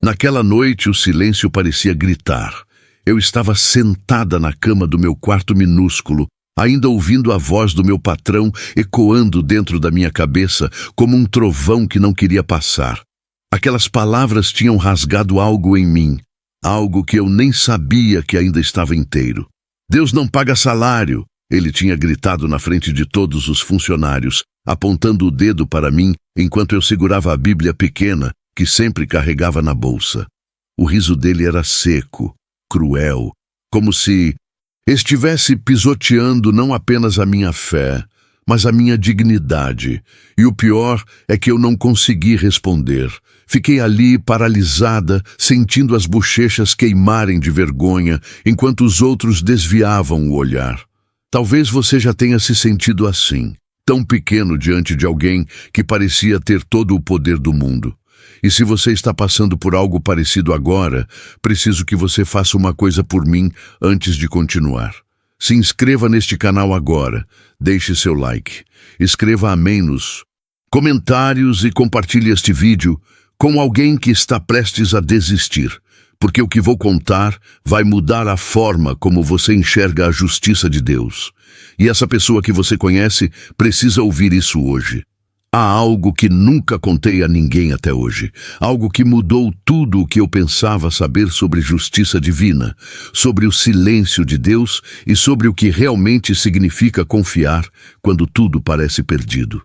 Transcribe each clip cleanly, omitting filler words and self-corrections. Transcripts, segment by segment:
Naquela noite o silêncio parecia gritar. Eu estava sentada na cama do meu quarto minúsculo, ainda ouvindo a voz do meu patrão ecoando dentro da minha cabeça como um trovão que não queria passar. Aquelas palavras tinham rasgado algo em mim, algo que eu nem sabia que ainda estava inteiro. Deus não paga salário, ele tinha gritado na frente de todos os funcionários, apontando o dedo para mim enquanto eu segurava a Bíblia pequena que sempre carregava na bolsa. O riso dele era seco, cruel, como se estivesse pisoteando não apenas a minha fé, mas a minha dignidade. E o pior é que eu não consegui responder. Fiquei ali paralisada, sentindo as bochechas queimarem de vergonha, enquanto os outros desviavam o olhar. Talvez você já tenha se sentido assim, tão pequeno diante de alguém que parecia ter todo o poder do mundo. E se você está passando por algo parecido agora, preciso que você faça uma coisa por mim antes de continuar. Se inscreva neste canal agora, deixe seu like, escreva amém nos comentários e compartilhe este vídeo com alguém que está prestes a desistir, porque o que vou contar vai mudar a forma como você enxerga a justiça de Deus. E essa pessoa que você conhece precisa ouvir isso hoje. Há algo que nunca contei a ninguém até hoje, algo que mudou tudo o que eu pensava saber sobre justiça divina, sobre o silêncio de Deus e sobre o que realmente significa confiar quando tudo parece perdido.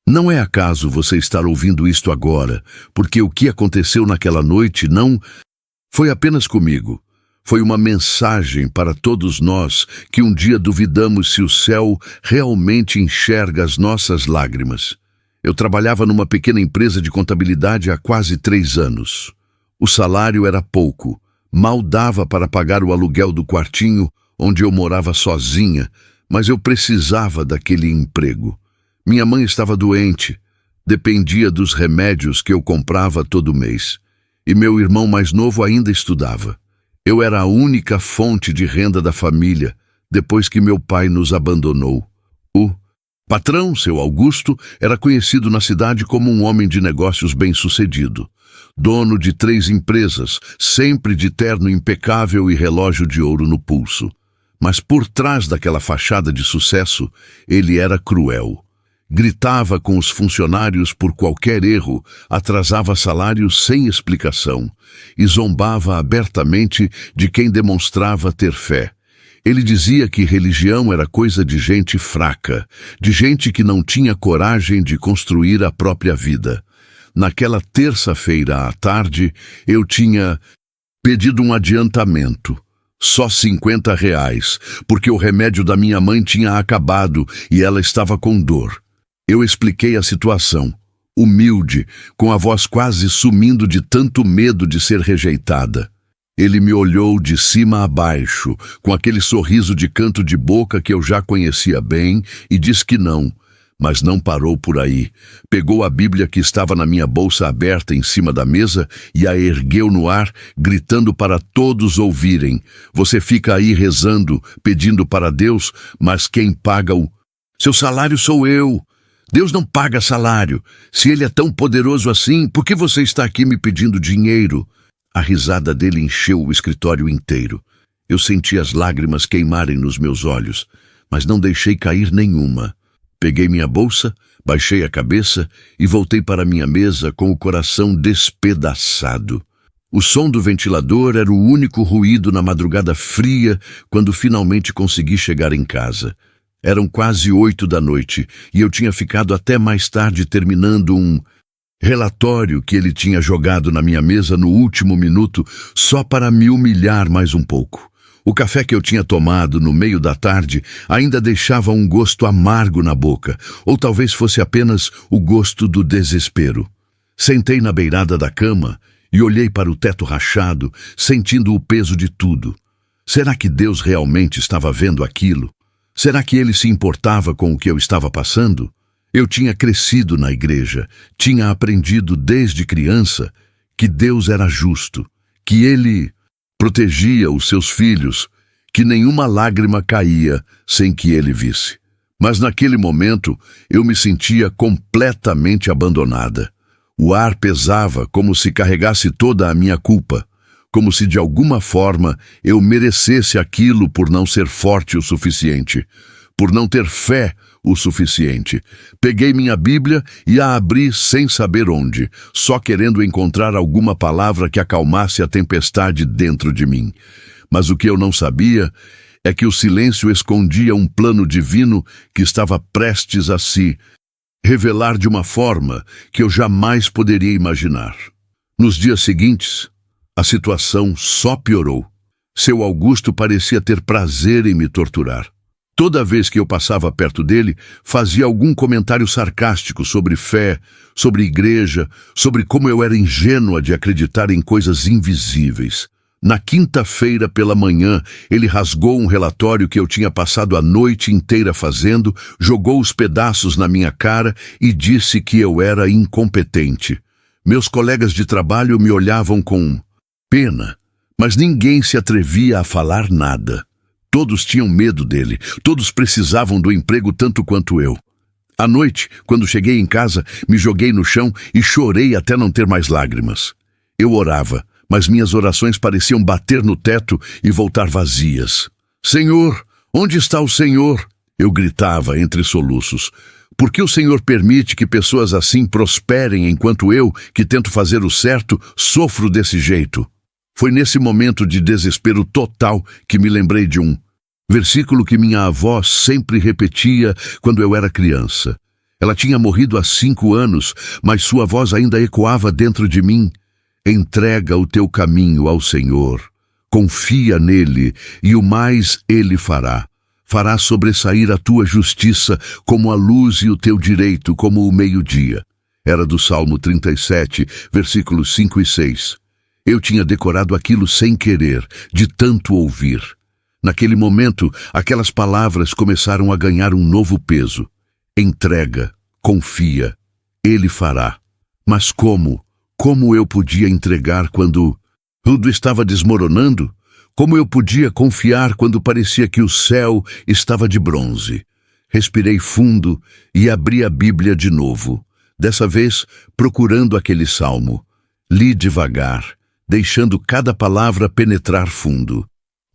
Não é acaso você estar ouvindo isto agora, porque o que aconteceu naquela noite não foi apenas comigo. Foi uma mensagem para todos nós que um dia duvidamos se o céu realmente enxerga as nossas lágrimas. Eu trabalhava numa pequena empresa de contabilidade há quase 3 anos. O salário era pouco, mal dava para pagar o aluguel do quartinho onde eu morava sozinha, mas eu precisava daquele emprego. Minha mãe estava doente, dependia dos remédios que eu comprava todo mês, e meu irmão mais novo ainda estudava. Eu era a única fonte de renda da família depois que meu pai nos abandonou. O patrão, seu Augusto, era conhecido na cidade como um homem de negócios bem-sucedido. Dono de 3 empresas, sempre de terno impecável e relógio de ouro no pulso. Mas por trás daquela fachada de sucesso, ele era cruel. Gritava com os funcionários por qualquer erro, atrasava salários sem explicação e zombava abertamente de quem demonstrava ter fé. Ele dizia que religião era coisa de gente fraca, de gente que não tinha coragem de construir a própria vida. Naquela terça-feira à tarde, eu tinha pedido um adiantamento, só R$ 50, porque o remédio da minha mãe tinha acabado e ela estava com dor. Eu expliquei a situação, humilde, com a voz quase sumindo de tanto medo de ser rejeitada. Ele me olhou de cima a baixo, com aquele sorriso de canto de boca que eu já conhecia bem, e disse que não, mas não parou por aí. Pegou a Bíblia que estava na minha bolsa aberta em cima da mesa e a ergueu no ar, gritando para todos ouvirem. Você fica aí rezando, pedindo para Deus, mas quem paga o seu salário sou eu. Deus não paga salário. Se ele é tão poderoso assim, por que você está aqui me pedindo dinheiro? A risada dele encheu o escritório inteiro. Eu senti as lágrimas queimarem nos meus olhos, mas não deixei cair nenhuma. Peguei minha bolsa, baixei a cabeça e voltei para minha mesa com o coração despedaçado. O som do ventilador era o único ruído na madrugada fria quando finalmente consegui chegar em casa. Eram quase 8 da noite e eu tinha ficado até mais tarde terminando um relatório que ele tinha jogado na minha mesa no último minuto só para me humilhar mais um pouco. O café que eu tinha tomado no meio da tarde ainda deixava um gosto amargo na boca, ou talvez fosse apenas o gosto do desespero. Sentei na beirada da cama e olhei para o teto rachado, sentindo o peso de tudo. Será que Deus realmente estava vendo aquilo? Será que ele se importava com o que eu estava passando? Eu tinha crescido na igreja, tinha aprendido desde criança que Deus era justo, que ele protegia os seus filhos, que nenhuma lágrima caía sem que ele visse. Mas naquele momento eu me sentia completamente abandonada. O ar pesava como se carregasse toda a minha culpa, como se de alguma forma eu merecesse aquilo por não ser forte o suficiente, por não ter fé o suficiente. Peguei minha Bíblia e a abri sem saber onde, só querendo encontrar alguma palavra que acalmasse a tempestade dentro de mim. Mas o que eu não sabia é que o silêncio escondia um plano divino que estava prestes a se revelar de uma forma que eu jamais poderia imaginar. Nos dias seguintes, a situação só piorou. Seu Augusto parecia ter prazer em me torturar. Toda vez que eu passava perto dele, fazia algum comentário sarcástico sobre fé, sobre igreja, sobre como eu era ingênua de acreditar em coisas invisíveis. Na quinta-feira pela manhã, ele rasgou um relatório que eu tinha passado a noite inteira fazendo, jogou os pedaços na minha cara e disse que eu era incompetente. Meus colegas de trabalho me olhavam com pena, mas ninguém se atrevia a falar nada. Todos tinham medo dele, todos precisavam do emprego tanto quanto eu. À noite, quando cheguei em casa, me joguei no chão e chorei até não ter mais lágrimas. Eu orava, mas minhas orações pareciam bater no teto e voltar vazias. Senhor, onde está o Senhor? Eu gritava entre soluços. Por que o Senhor permite que pessoas assim prosperem enquanto eu, que tento fazer o certo, sofro desse jeito? Foi nesse momento de desespero total que me lembrei de um versículo que minha avó sempre repetia quando eu era criança. Ela tinha morrido há 5 anos, mas sua voz ainda ecoava dentro de mim. Entrega o teu caminho ao Senhor, confia nele e o mais ele fará. Fará sobressair a tua justiça como a luz e o teu direito como o meio-dia. Era do Salmo 37, versículos 5 e 6. Eu tinha decorado aquilo sem querer, de tanto ouvir. Naquele momento, aquelas palavras começaram a ganhar um novo peso. Entrega, confia, ele fará. Mas como? Como eu podia entregar quando tudo estava desmoronando? Como eu podia confiar quando parecia que o céu estava de bronze? Respirei fundo e abri a Bíblia de novo, dessa vez procurando aquele salmo. Li devagar, deixando cada palavra penetrar fundo.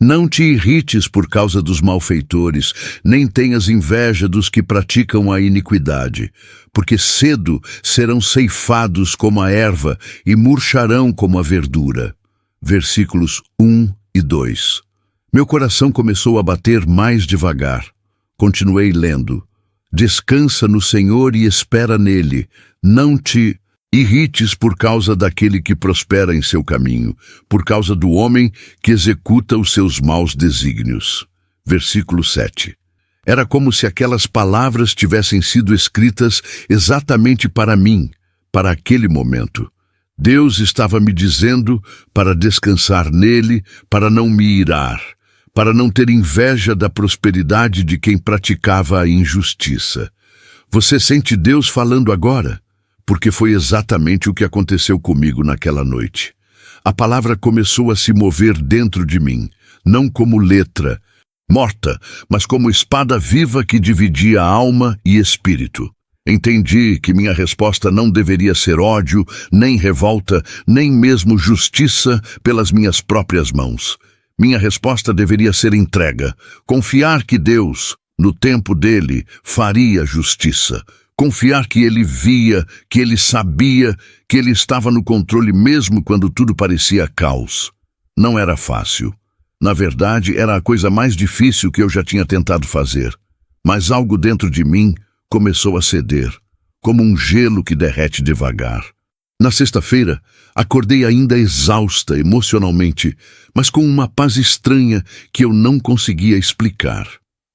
Não te irrites por causa dos malfeitores, nem tenhas inveja dos que praticam a iniquidade, porque cedo serão ceifados como a erva e murcharão como a verdura. Versículos 1 e 2. Meu coração começou a bater mais devagar. Continuei lendo. Descansa no Senhor e espera nele. Não te irrites por causa daquele que prospera em seu caminho, por causa do homem que executa os seus maus desígnios. Versículo 7. Era como se aquelas palavras tivessem sido escritas exatamente para mim, para aquele momento. Deus estava me dizendo para descansar nele, para não me irar, para não ter inveja da prosperidade de quem praticava a injustiça. Você sente Deus falando agora? Porque foi exatamente o que aconteceu comigo naquela noite. A palavra começou a se mover dentro de mim, não como letra morta, mas como espada viva que dividia alma e espírito. Entendi que minha resposta não deveria ser ódio, nem revolta, nem mesmo justiça pelas minhas próprias mãos. Minha resposta deveria ser entrega, confiar que Deus, no tempo dele, faria justiça. Confiar que ele via, que ele sabia, que ele estava no controle mesmo quando tudo parecia caos. Não era fácil. Na verdade, era a coisa mais difícil que eu já tinha tentado fazer. Mas algo dentro de mim começou a ceder, como um gelo que derrete devagar. Na sexta-feira, acordei ainda exausta emocionalmente, mas com uma paz estranha que eu não conseguia explicar.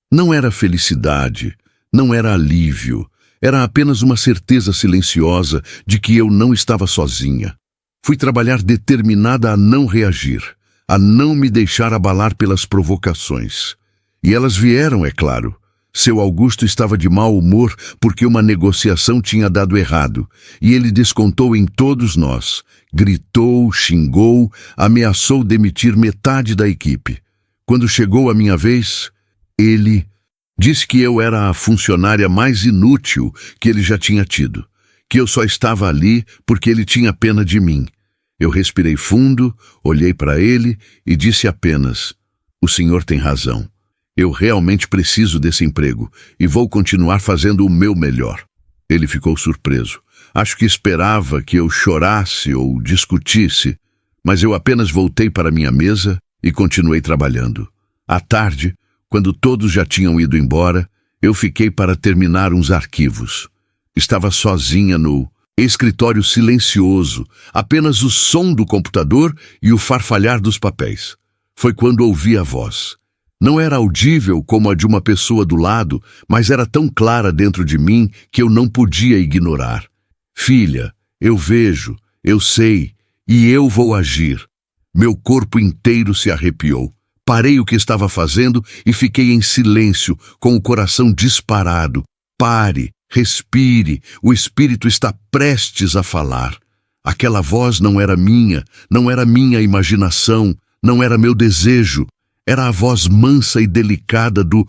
Não era felicidade, não era alívio. Era apenas uma certeza silenciosa de que eu não estava sozinha. Fui trabalhar determinada a não reagir, a não me deixar abalar pelas provocações. E elas vieram, é claro. Seu Augusto estava de mau humor porque uma negociação tinha dado errado, e ele descontou em todos nós. Gritou, xingou, ameaçou demitir metade da equipe. Quando chegou a minha vez, ele disse que eu era a funcionária mais inútil que ele já tinha tido, que eu só estava ali porque ele tinha pena de mim. Eu respirei fundo, olhei para ele e disse apenas: "O senhor tem razão. Eu realmente preciso desse emprego e vou continuar fazendo o meu melhor." Ele ficou surpreso. Acho que esperava que eu chorasse ou discutisse, mas eu apenas voltei para minha mesa e continuei trabalhando. À tarde, quando todos já tinham ido embora, eu fiquei para terminar uns arquivos. Estava sozinha no escritório silencioso, apenas o som do computador e o farfalhar dos papéis. Foi quando ouvi a voz. Não era audível como a de uma pessoa do lado, mas era tão clara dentro de mim que eu não podia ignorar. "Filha, eu vejo, eu sei, e eu vou agir." Meu corpo inteiro se arrepiou. Parei o que estava fazendo e fiquei em silêncio, com o coração disparado. "Pare, respire, o Espírito está prestes a falar." Aquela voz não era minha imaginação, não era meu desejo. Era a voz mansa e delicada do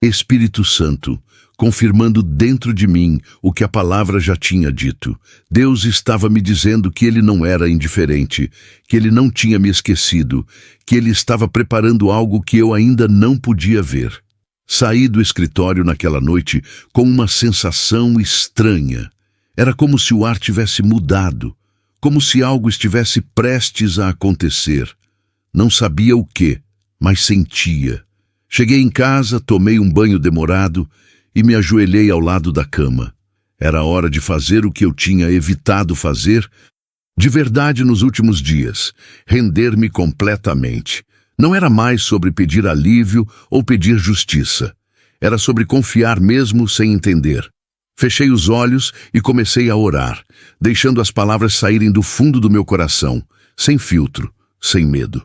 Espírito Santo, confirmando dentro de mim o que a palavra já tinha dito. Deus estava me dizendo que ele não era indiferente, que ele não tinha me esquecido, que ele estava preparando algo que eu ainda não podia ver. Saí do escritório naquela noite com uma sensação estranha. Era como se o ar tivesse mudado, como se algo estivesse prestes a acontecer. Não sabia o quê, mas sentia. Cheguei em casa, tomei um banho demorado e me ajoelhei ao lado da cama. Era hora de fazer o que eu tinha evitado fazer de verdade nos últimos dias, render-me completamente. Não era mais sobre pedir alívio ou pedir justiça. Era sobre confiar mesmo sem entender. Fechei os olhos e comecei a orar, deixando as palavras saírem do fundo do meu coração, sem filtro, sem medo.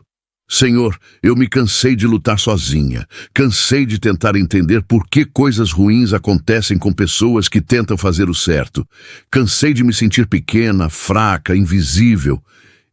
"Senhor, eu me cansei de lutar sozinha, cansei de tentar entender por que coisas ruins acontecem com pessoas que tentam fazer o certo. Cansei de me sentir pequena, fraca, invisível.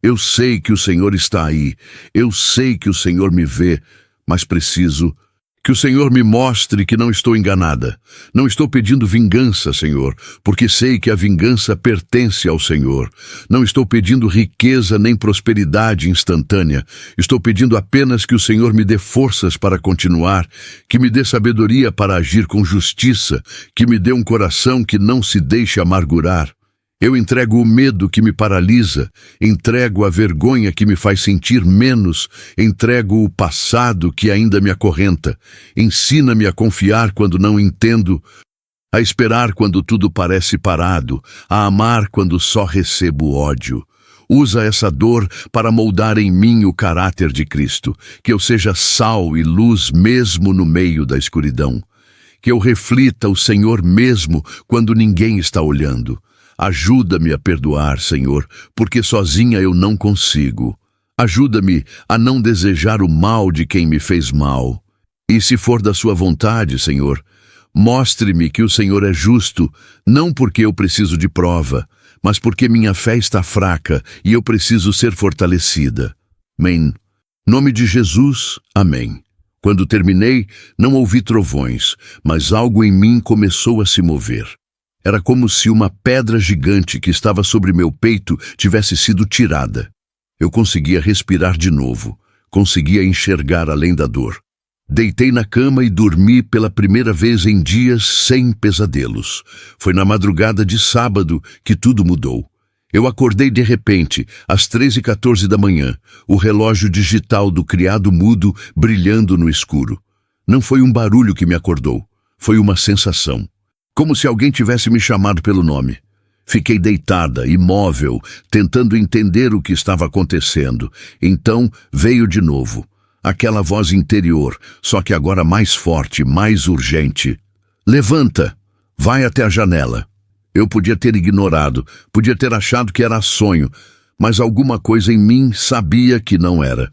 Eu sei que o Senhor está aí, eu sei que o Senhor me vê, mas preciso que o Senhor me mostre que não estou enganada. Não estou pedindo vingança, Senhor, porque sei que a vingança pertence ao Senhor. Não estou pedindo riqueza nem prosperidade instantânea. Estou pedindo apenas que o Senhor me dê forças para continuar, que me dê sabedoria para agir com justiça, que me dê um coração que não se deixe amargurar. Eu entrego o medo que me paralisa, entrego a vergonha que me faz sentir menos, entrego o passado que ainda me acorrenta. Ensina-me a confiar quando não entendo, a esperar quando tudo parece parado, a amar quando só recebo ódio. Usa essa dor para moldar em mim o caráter de Cristo, que eu seja sal e luz mesmo no meio da escuridão. Que eu reflita o Senhor mesmo quando ninguém está olhando. Ajuda-me a perdoar, Senhor, porque sozinha eu não consigo. Ajuda-me a não desejar o mal de quem me fez mal. E se for da sua vontade, Senhor, mostre-me que o Senhor é justo, não porque eu preciso de prova, mas porque minha fé está fraca e eu preciso ser fortalecida. Amém. Em nome de Jesus, amém. Quando terminei, não ouvi trovões, mas algo em mim começou a se mover. Era como se uma pedra gigante que estava sobre meu peito tivesse sido tirada. Eu conseguia respirar de novo, conseguia enxergar além da dor. Deitei na cama e dormi pela primeira vez em dias sem pesadelos. Foi na madrugada de sábado que tudo mudou. Eu acordei de repente, às 3h14 da manhã, o relógio digital do criado mudo brilhando no escuro. Não foi um barulho que me acordou, foi uma sensação. Como se alguém tivesse me chamado pelo nome. Fiquei deitada, imóvel, tentando entender o que estava acontecendo. Então veio de novo. Aquela voz interior, só que agora mais forte, mais urgente. "Levanta! Vai até a janela." Eu podia ter ignorado, podia ter achado que era sonho, mas alguma coisa em mim sabia que não era.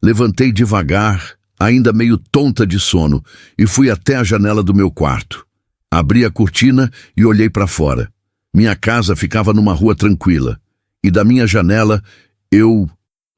Levantei devagar, ainda meio tonta de sono, e fui até a janela do meu quarto. Abri a cortina e olhei para fora. Minha casa ficava numa rua tranquila, e da minha janela eu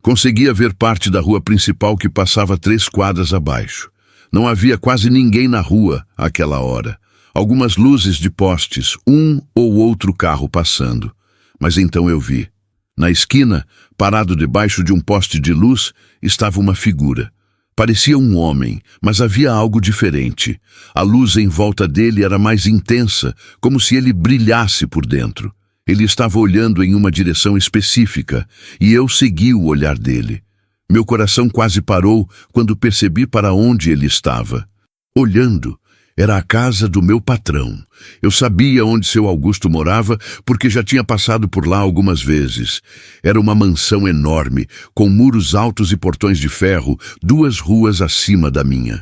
conseguia ver parte da rua principal que passava 3 quadras abaixo. Não havia quase ninguém na rua àquela hora. algumas luzes de postes, um ou outro carro passando. Mas então eu vi. Na esquina, parado debaixo de um poste de luz, estava uma figura. Parecia um homem, mas havia algo diferente. A luz em volta dele era mais intensa, como se ele brilhasse por dentro. Ele estava olhando em uma direção específica, e eu segui o olhar dele. Meu coração quase parou quando percebi para onde ele estava. Olhando, era a casa do meu patrão. Eu sabia onde seu Augusto morava porque já tinha passado por lá algumas vezes. Era uma mansão enorme, com muros altos e portões de ferro, 2 ruas acima da minha.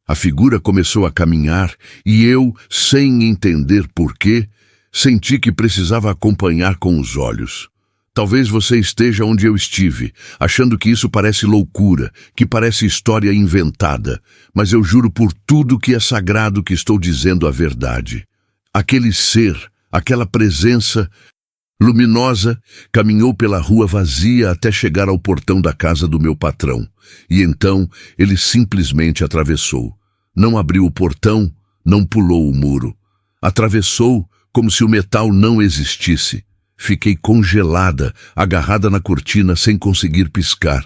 A figura começou a caminhar e eu, sem entender porquê, senti que precisava acompanhar com os olhos. Talvez você esteja onde eu estive, achando que isso parece loucura, que parece história inventada, mas eu juro por tudo que é sagrado que estou dizendo a verdade. Aquele ser, aquela presença luminosa, caminhou pela rua vazia até chegar ao portão da casa do meu patrão, e então ele simplesmente atravessou. Não abriu o portão, não pulou o muro. Atravessou como se o metal não existisse. Fiquei congelada, agarrada na cortina sem conseguir piscar.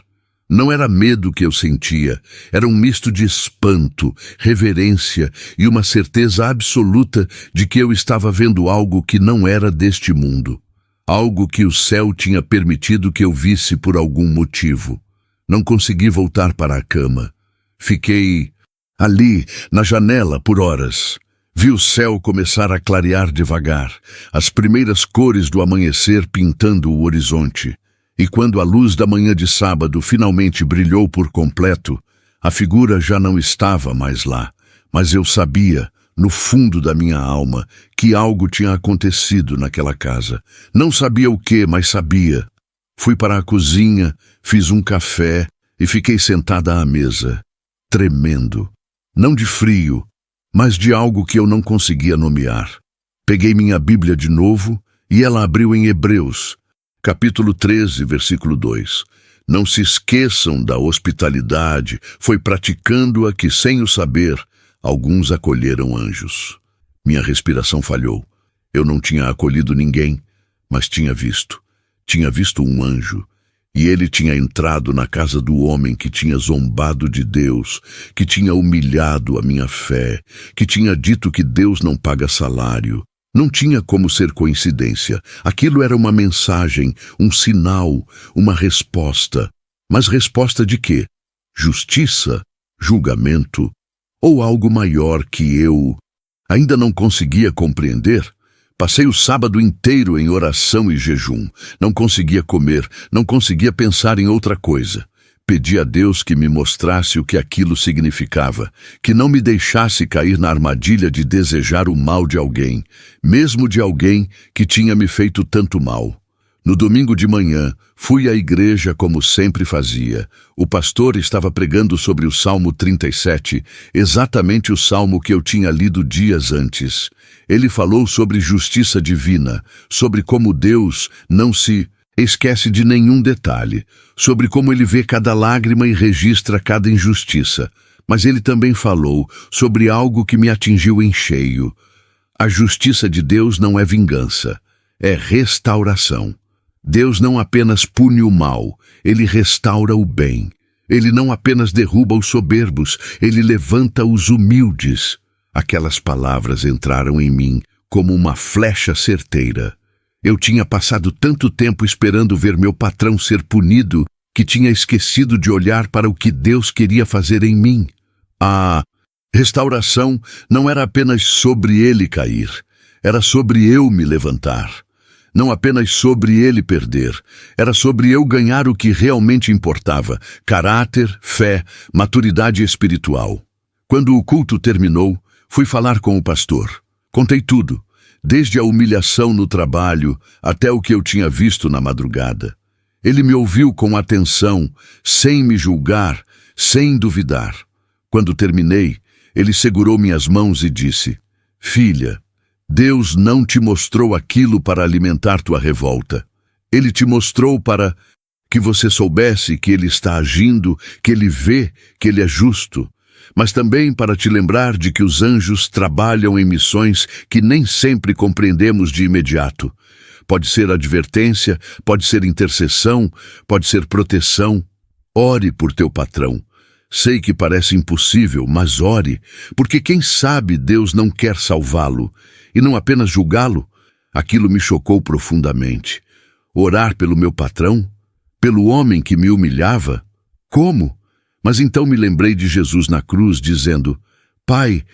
Não era medo que eu sentia, era um misto de espanto, reverência e uma certeza absoluta de que eu estava vendo algo que não era deste mundo. Algo que o céu tinha permitido que eu visse por algum motivo. Não consegui voltar para a cama. Fiquei ali, na janela, por horas. Vi o céu começar a clarear devagar, as primeiras cores do amanhecer pintando o horizonte. E quando a luz da manhã de sábado finalmente brilhou por completo, a figura já não estava mais lá. Mas eu sabia, no fundo da minha alma, que algo tinha acontecido naquela casa. Não sabia o que, mas sabia. Fui para a cozinha, fiz um café e fiquei sentada à mesa, tremendo. Não de frio, mas de algo que eu não conseguia nomear. Peguei minha Bíblia de novo e ela abriu em Hebreus, capítulo 13, versículo 2. Não se esqueçam da hospitalidade, foi praticando-a que, sem o saber, alguns acolheram anjos. Minha respiração falhou. Eu não tinha acolhido ninguém, mas tinha visto. Tinha visto um anjo. E ele tinha entrado na casa do homem que tinha zombado de Deus, que tinha humilhado a minha fé, que tinha dito que Deus não paga salário. Não tinha como ser coincidência. Aquilo era uma mensagem, um sinal, uma resposta. Mas resposta de quê? Justiça? Julgamento? Ou algo maior que eu ainda não conseguia compreender? Passei o sábado inteiro em oração e jejum. Não conseguia comer, não conseguia pensar em outra coisa. Pedi a Deus que me mostrasse o que aquilo significava, que não me deixasse cair na armadilha de desejar o mal de alguém, mesmo de alguém que tinha me feito tanto mal. No domingo de manhã, fui à igreja como sempre fazia. O pastor estava pregando sobre o Salmo 37, exatamente o salmo que eu tinha lido dias antes. Ele falou sobre justiça divina, sobre como Deus não se esquece de nenhum detalhe, sobre como ele vê cada lágrima e registra cada injustiça. Mas ele também falou sobre algo que me atingiu em cheio. A justiça de Deus não é vingança, é restauração. Deus não apenas pune o mal, ele restaura o bem. Ele não apenas derruba os soberbos, ele levanta os humildes. Aquelas palavras entraram em mim como uma flecha certeira. Eu tinha passado tanto tempo esperando ver meu patrão ser punido que tinha esquecido de olhar para o que Deus queria fazer em mim. A restauração não era apenas sobre ele cair, era sobre eu me levantar. Não apenas sobre ele perder, era sobre eu ganhar o que realmente importava: caráter, fé, maturidade espiritual. Quando o culto terminou, fui falar com o pastor. Contei tudo, desde a humilhação no trabalho até o que eu tinha visto na madrugada. Ele me ouviu com atenção, sem me julgar, sem duvidar. Quando terminei, ele segurou minhas mãos e disse: "Filha, Deus não te mostrou aquilo para alimentar tua revolta. Ele te mostrou para que você soubesse que Ele está agindo, que Ele vê, que Ele é justo. mas também para te lembrar de que os anjos trabalham em missões que nem sempre compreendemos de imediato. Pode ser advertência, pode ser intercessão, pode ser proteção. Ore por teu patrão. Sei que parece impossível, mas ore, porque quem sabe Deus não quer salvá-lo, e não apenas julgá-lo. Aquilo me chocou profundamente. Orar pelo meu patrão? Pelo homem que me humilhava? Como? Mas então me lembrei de Jesus na cruz, dizendo: Pai,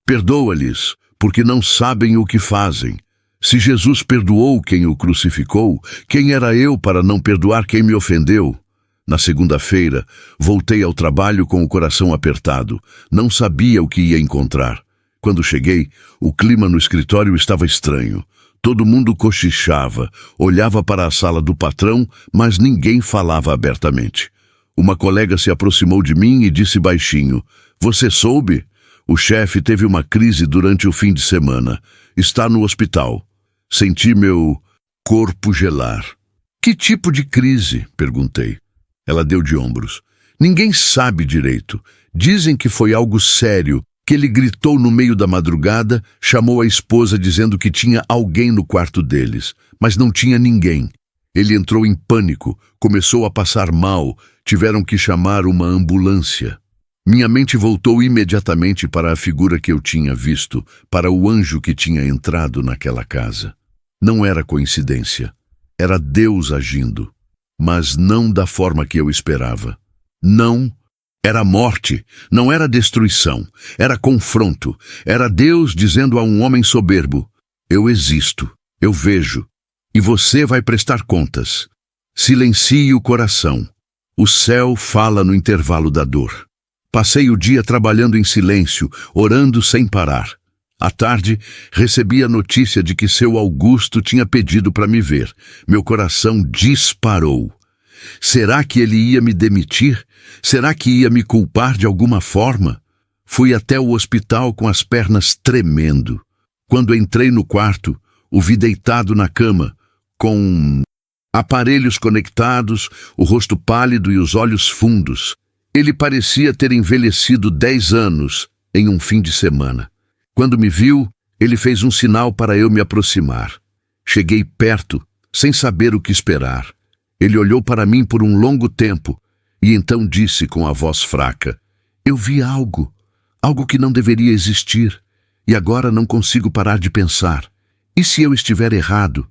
perdoa-lhes, porque não sabem o que fazem. Se Jesus perdoou quem o crucificou, quem era eu para não perdoar quem me ofendeu? Na segunda-feira, voltei ao trabalho com o coração apertado. Não sabia o que ia encontrar. Quando cheguei, o clima no escritório estava estranho. Todo mundo cochichava, olhava para a sala do patrão, mas ninguém falava abertamente. Uma colega se aproximou de mim e disse baixinho: Você soube? O chefe teve uma crise durante o fim de semana. Está no hospital. Senti meu corpo gelar. Que tipo de crise? Perguntei. Ela deu de ombros. Ninguém sabe direito. Dizem que foi algo sério, que ele gritou no meio da madrugada, chamou a esposa dizendo que tinha alguém no quarto deles, mas não tinha ninguém. Ele entrou em pânico, começou a passar mal, tiveram que chamar uma ambulância. Minha mente voltou imediatamente para a figura que eu tinha visto, para o anjo que tinha entrado naquela casa. Não era coincidência. Era Deus agindo. Mas não da forma que eu esperava. Não, era morte, não era destruição, era confronto. Era Deus dizendo a um homem soberbo: Eu existo, eu vejo, e você vai prestar contas. Silencie o coração. O céu fala no intervalo da dor. Passei o dia trabalhando em silêncio, orando sem parar. À tarde, recebi a notícia de que seu Augusto tinha pedido para me ver. Meu coração disparou. Será que ele ia me demitir? Será que ia me culpar de alguma forma? Fui até o hospital com as pernas tremendo. Quando entrei no quarto, o vi deitado na cama, com aparelhos conectados, o rosto pálido e os olhos fundos. Ele parecia ter envelhecido 10 anos em um fim de semana. Quando me viu, ele fez um sinal para eu me aproximar. Cheguei perto, sem saber o que esperar. Ele olhou para mim por um longo tempo e então disse com a voz fraca: Eu vi algo que não deveria existir, e agora não consigo parar de pensar. E se eu estiver errado?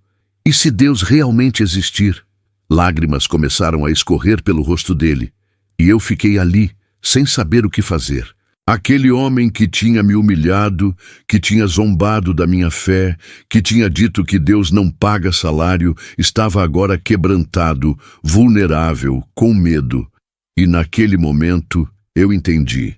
E se Deus realmente existir? Lágrimas começaram a escorrer pelo rosto dele, e eu fiquei ali, sem saber o que fazer. Aquele homem que tinha me humilhado, que tinha zombado da minha fé, que tinha dito que Deus não paga salário, estava agora quebrantado, vulnerável, com medo. E naquele momento eu entendi.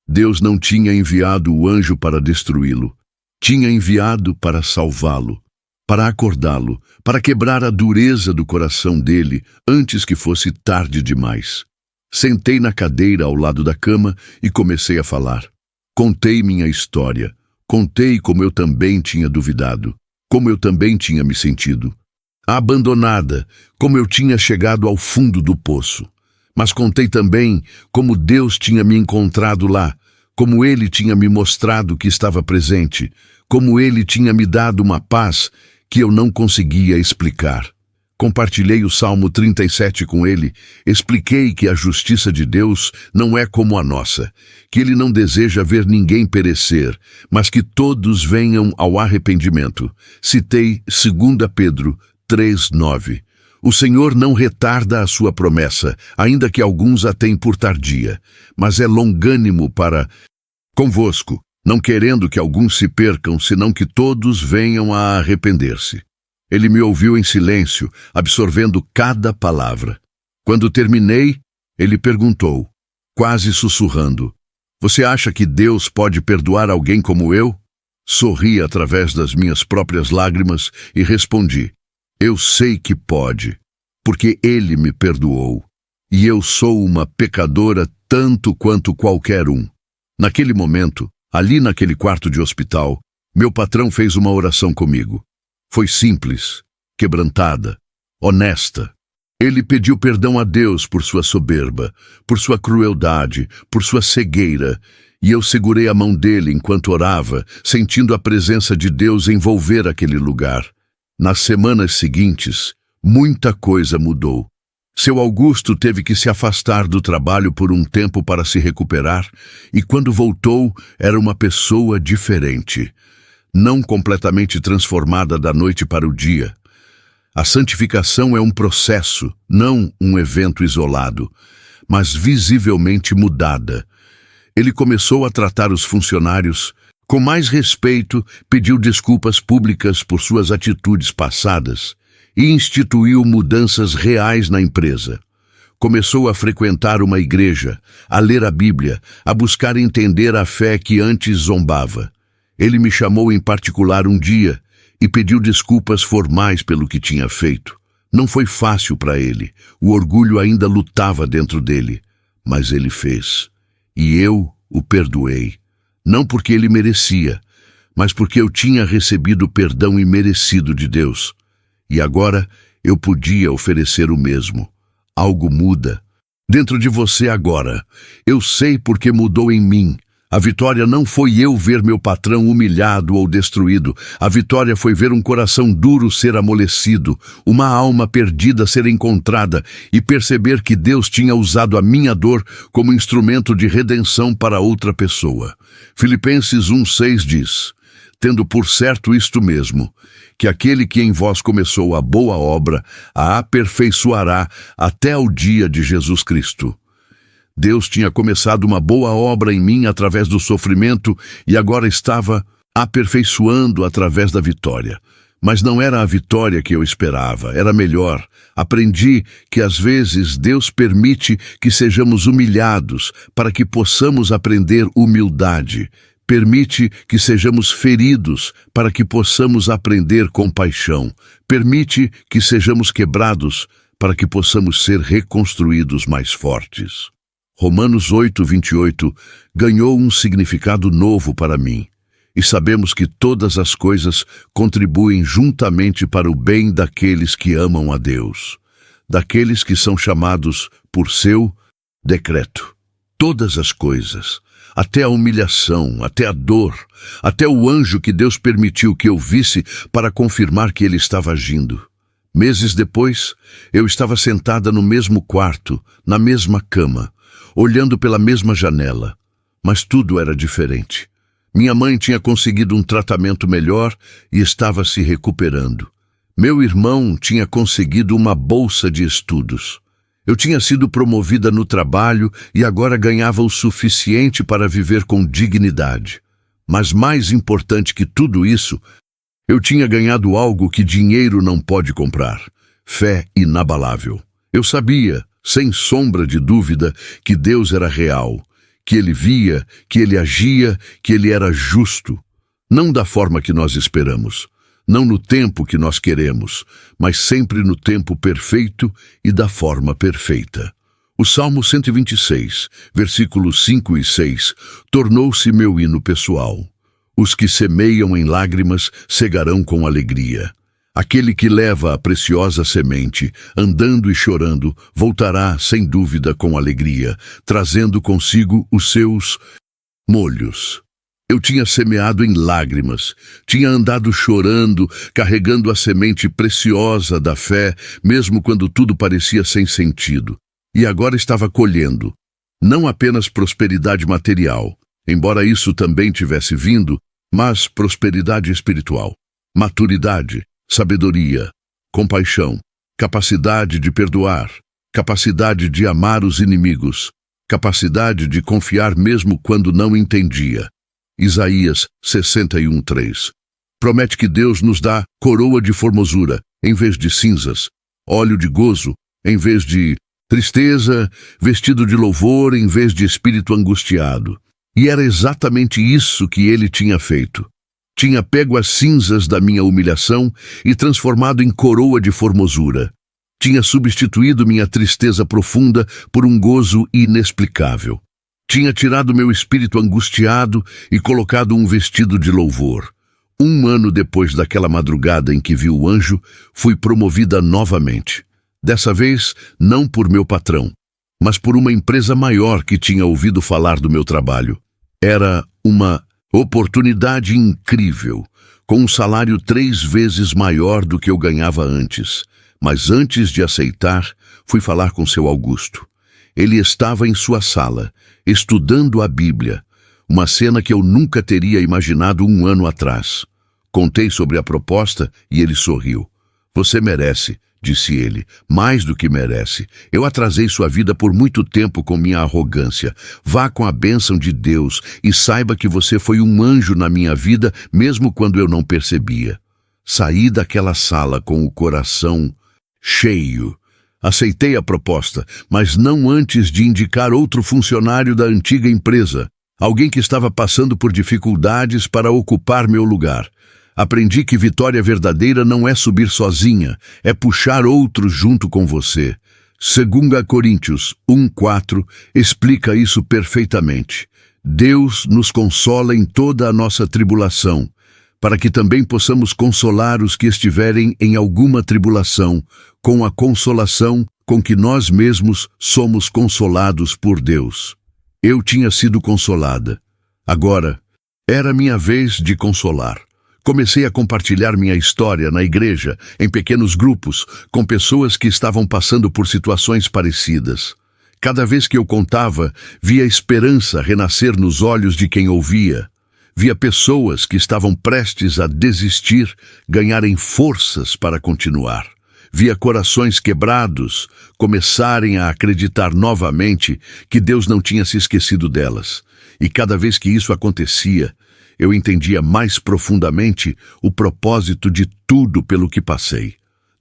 Deus não tinha enviado o anjo para destruí-lo. Tinha enviado para salvá-lo, para acordá-lo, para quebrar a dureza do coração dele antes que fosse tarde demais. Sentei na cadeira ao lado da cama e comecei a falar. Contei minha história. Contei como eu também tinha duvidado, como eu também tinha me sentido. Abandonada, como eu tinha chegado ao fundo do poço. Mas contei também como Deus tinha me encontrado lá, como Ele tinha me mostrado que estava presente, como Ele tinha me dado uma paz que eu não conseguia explicar. Compartilhei o Salmo 37 com ele, expliquei que a justiça de Deus não é como a nossa, que Ele não deseja ver ninguém perecer, mas que todos venham ao arrependimento. Citei 2 Pedro 3:9. O Senhor não retarda a sua promessa, ainda que alguns a tenham por tardia, mas é longânimo para convosco, não querendo que alguns se percam, senão que todos venham a arrepender-se. Ele me ouviu em silêncio, absorvendo cada palavra. Quando terminei, ele perguntou, quase sussurrando: Você acha que Deus pode perdoar alguém como eu? Sorri através das minhas próprias lágrimas e respondi: Eu sei que pode, porque Ele me perdoou. E eu sou uma pecadora tanto quanto qualquer um. Naquele momento, ali naquele quarto de hospital, meu patrão fez uma oração comigo. Foi simples, quebrantada, honesta. Ele pediu perdão a Deus por sua soberba, por sua crueldade, por sua cegueira, e eu segurei a mão dele enquanto orava, sentindo a presença de Deus envolver aquele lugar. Nas semanas seguintes, muita coisa mudou. Seu Augusto teve que se afastar do trabalho por um tempo para se recuperar, e quando voltou, era uma pessoa diferente, não completamente transformada da noite para o dia. A santificação é um processo, não um evento isolado, mas visivelmente mudada. Ele começou a tratar os funcionários com mais respeito, pediu desculpas públicas por suas atitudes passadas e instituiu mudanças reais na empresa. Começou a frequentar uma igreja, a ler a Bíblia, a buscar entender a fé que antes zombava. Ele me chamou em particular um dia e pediu desculpas formais pelo que tinha feito. Não foi fácil para ele, o orgulho ainda lutava dentro dele, mas ele fez. E eu o perdoei, não porque ele merecia, mas porque eu tinha recebido o perdão imerecido de Deus. E agora eu podia oferecer o mesmo. Algo muda dentro de você agora. Eu sei porque mudou em mim. A vitória não foi eu ver meu patrão humilhado ou destruído. A vitória foi ver um coração duro ser amolecido, uma alma perdida ser encontrada e perceber que Deus tinha usado a minha dor como instrumento de redenção para outra pessoa. Filipenses 1:6 diz: tendo por certo isto mesmo, que aquele que em vós começou a boa obra a aperfeiçoará até o dia de Jesus Cristo. Deus tinha começado uma boa obra em mim através do sofrimento e agora estava aperfeiçoando através da vitória. Mas não era a vitória que eu esperava, era melhor. Aprendi que às vezes Deus permite que sejamos humilhados para que possamos aprender humildade. Permite que sejamos feridos para que possamos aprender compaixão. Permite que sejamos quebrados para que possamos ser reconstruídos mais fortes. Romanos 8:28 ganhou um significado novo para mim. E sabemos que todas as coisas contribuem juntamente para o bem daqueles que amam a Deus, daqueles que são chamados por seu decreto. Todas as coisas, até a humilhação, até a dor, até o anjo que Deus permitiu que eu visse para confirmar que ele estava agindo. Meses depois, eu estava sentada no mesmo quarto, na mesma cama, olhando pela mesma janela, mas tudo era diferente. Minha mãe tinha conseguido um tratamento melhor e estava se recuperando. Meu irmão tinha conseguido uma bolsa de estudos. Eu tinha sido promovida no trabalho e agora ganhava o suficiente para viver com dignidade. Mas mais importante que tudo isso, eu tinha ganhado algo que dinheiro não pode comprar: fé inabalável. Eu sabia, sem sombra de dúvida, que Deus era real, que Ele via, que Ele agia, que Ele era justo. Não da forma que nós esperamos, não no tempo que nós queremos, mas sempre no tempo perfeito e da forma perfeita. O Salmo 126, versículos 5 e 6, tornou-se meu hino pessoal. Os que semeiam em lágrimas cegarão com alegria. Aquele que leva a preciosa semente, andando e chorando, voltará sem dúvida com alegria, trazendo consigo os seus molhos. Eu tinha semeado em lágrimas, tinha andado chorando, carregando a semente preciosa da fé, mesmo quando tudo parecia sem sentido. E agora estava colhendo, não apenas prosperidade material, embora isso também tivesse vindo, mas prosperidade espiritual, maturidade, sabedoria, compaixão, capacidade de perdoar, capacidade de amar os inimigos, capacidade de confiar mesmo quando não entendia. Isaías 61:3. Promete que Deus nos dá coroa de formosura em vez de cinzas, óleo de gozo em vez de tristeza, vestido de louvor em vez de espírito angustiado. E era exatamente isso que ele tinha feito. Tinha pego as cinzas da minha humilhação e transformado em coroa de formosura. Tinha substituído minha tristeza profunda por um gozo inexplicável. Tinha tirado meu espírito angustiado e colocado um vestido de louvor. 1 ano depois daquela madrugada em que vi o anjo, fui promovida novamente. Dessa vez, não por meu patrão, mas por uma empresa maior que tinha ouvido falar do meu trabalho. Era uma oportunidade incrível, com um salário 3 vezes maior do que eu ganhava antes. Mas antes de aceitar, fui falar com seu Augusto. Ele estava em sua sala, estudando a Bíblia, uma cena que eu nunca teria imaginado 1 ano atrás. Contei sobre a proposta e ele sorriu. Você merece, disse ele, mais do que merece. Eu atrasei sua vida por muito tempo com minha arrogância. Vá com a bênção de Deus e saiba que você foi um anjo na minha vida, mesmo quando eu não percebia. Saí daquela sala com o coração cheio. Aceitei a proposta, mas não antes de indicar outro funcionário da antiga empresa, alguém que estava passando por dificuldades para ocupar meu lugar. Aprendi que vitória verdadeira não é subir sozinha, é puxar outros junto com você. 2 Coríntios 1:4 explica isso perfeitamente. Deus nos consola em toda a nossa tribulação, para que também possamos consolar os que estiverem em alguma tribulação, com a consolação com que nós mesmos somos consolados por Deus. Eu tinha sido consolada. Agora, era minha vez de consolar. Comecei a compartilhar minha história na igreja, em pequenos grupos, com pessoas que estavam passando por situações parecidas. Cada vez que eu contava, via esperança renascer nos olhos de quem ouvia. Via pessoas que estavam prestes a desistir ganharem forças para continuar. Via corações quebrados começarem a acreditar novamente que Deus não tinha se esquecido delas. E cada vez que isso acontecia, eu entendia mais profundamente o propósito de tudo pelo que passei.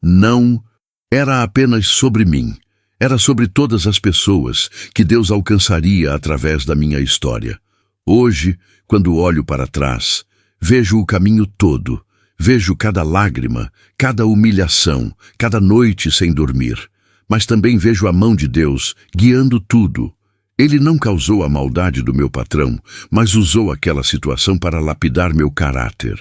Não era apenas sobre mim, era sobre todas as pessoas que Deus alcançaria através da minha história. Hoje, quando olho para trás, vejo o caminho todo, vejo cada lágrima, cada humilhação, cada noite sem dormir, mas também vejo a mão de Deus guiando tudo. Ele não causou a maldade do meu patrão, mas usou aquela situação para lapidar meu caráter.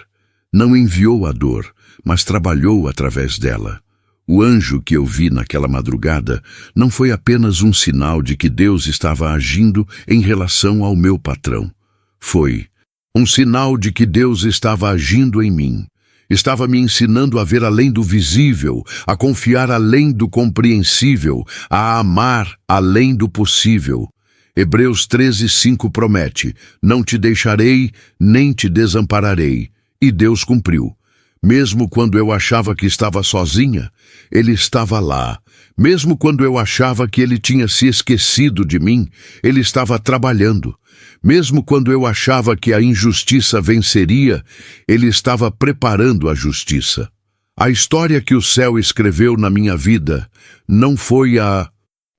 Não enviou a dor, mas trabalhou através dela. O anjo que eu vi naquela madrugada não foi apenas um sinal de que Deus estava agindo em relação ao meu patrão. Foi um sinal de que Deus estava agindo em mim. Estava me ensinando a ver além do visível, a confiar além do compreensível, a amar além do possível. Hebreus 13:5 promete: não te deixarei, nem te desampararei. E Deus cumpriu. Mesmo quando eu achava que estava sozinha, Ele estava lá. Mesmo quando eu achava que Ele tinha se esquecido de mim, Ele estava trabalhando. Mesmo quando eu achava que a injustiça venceria, Ele estava preparando a justiça. A história que o céu escreveu na minha vida não foi a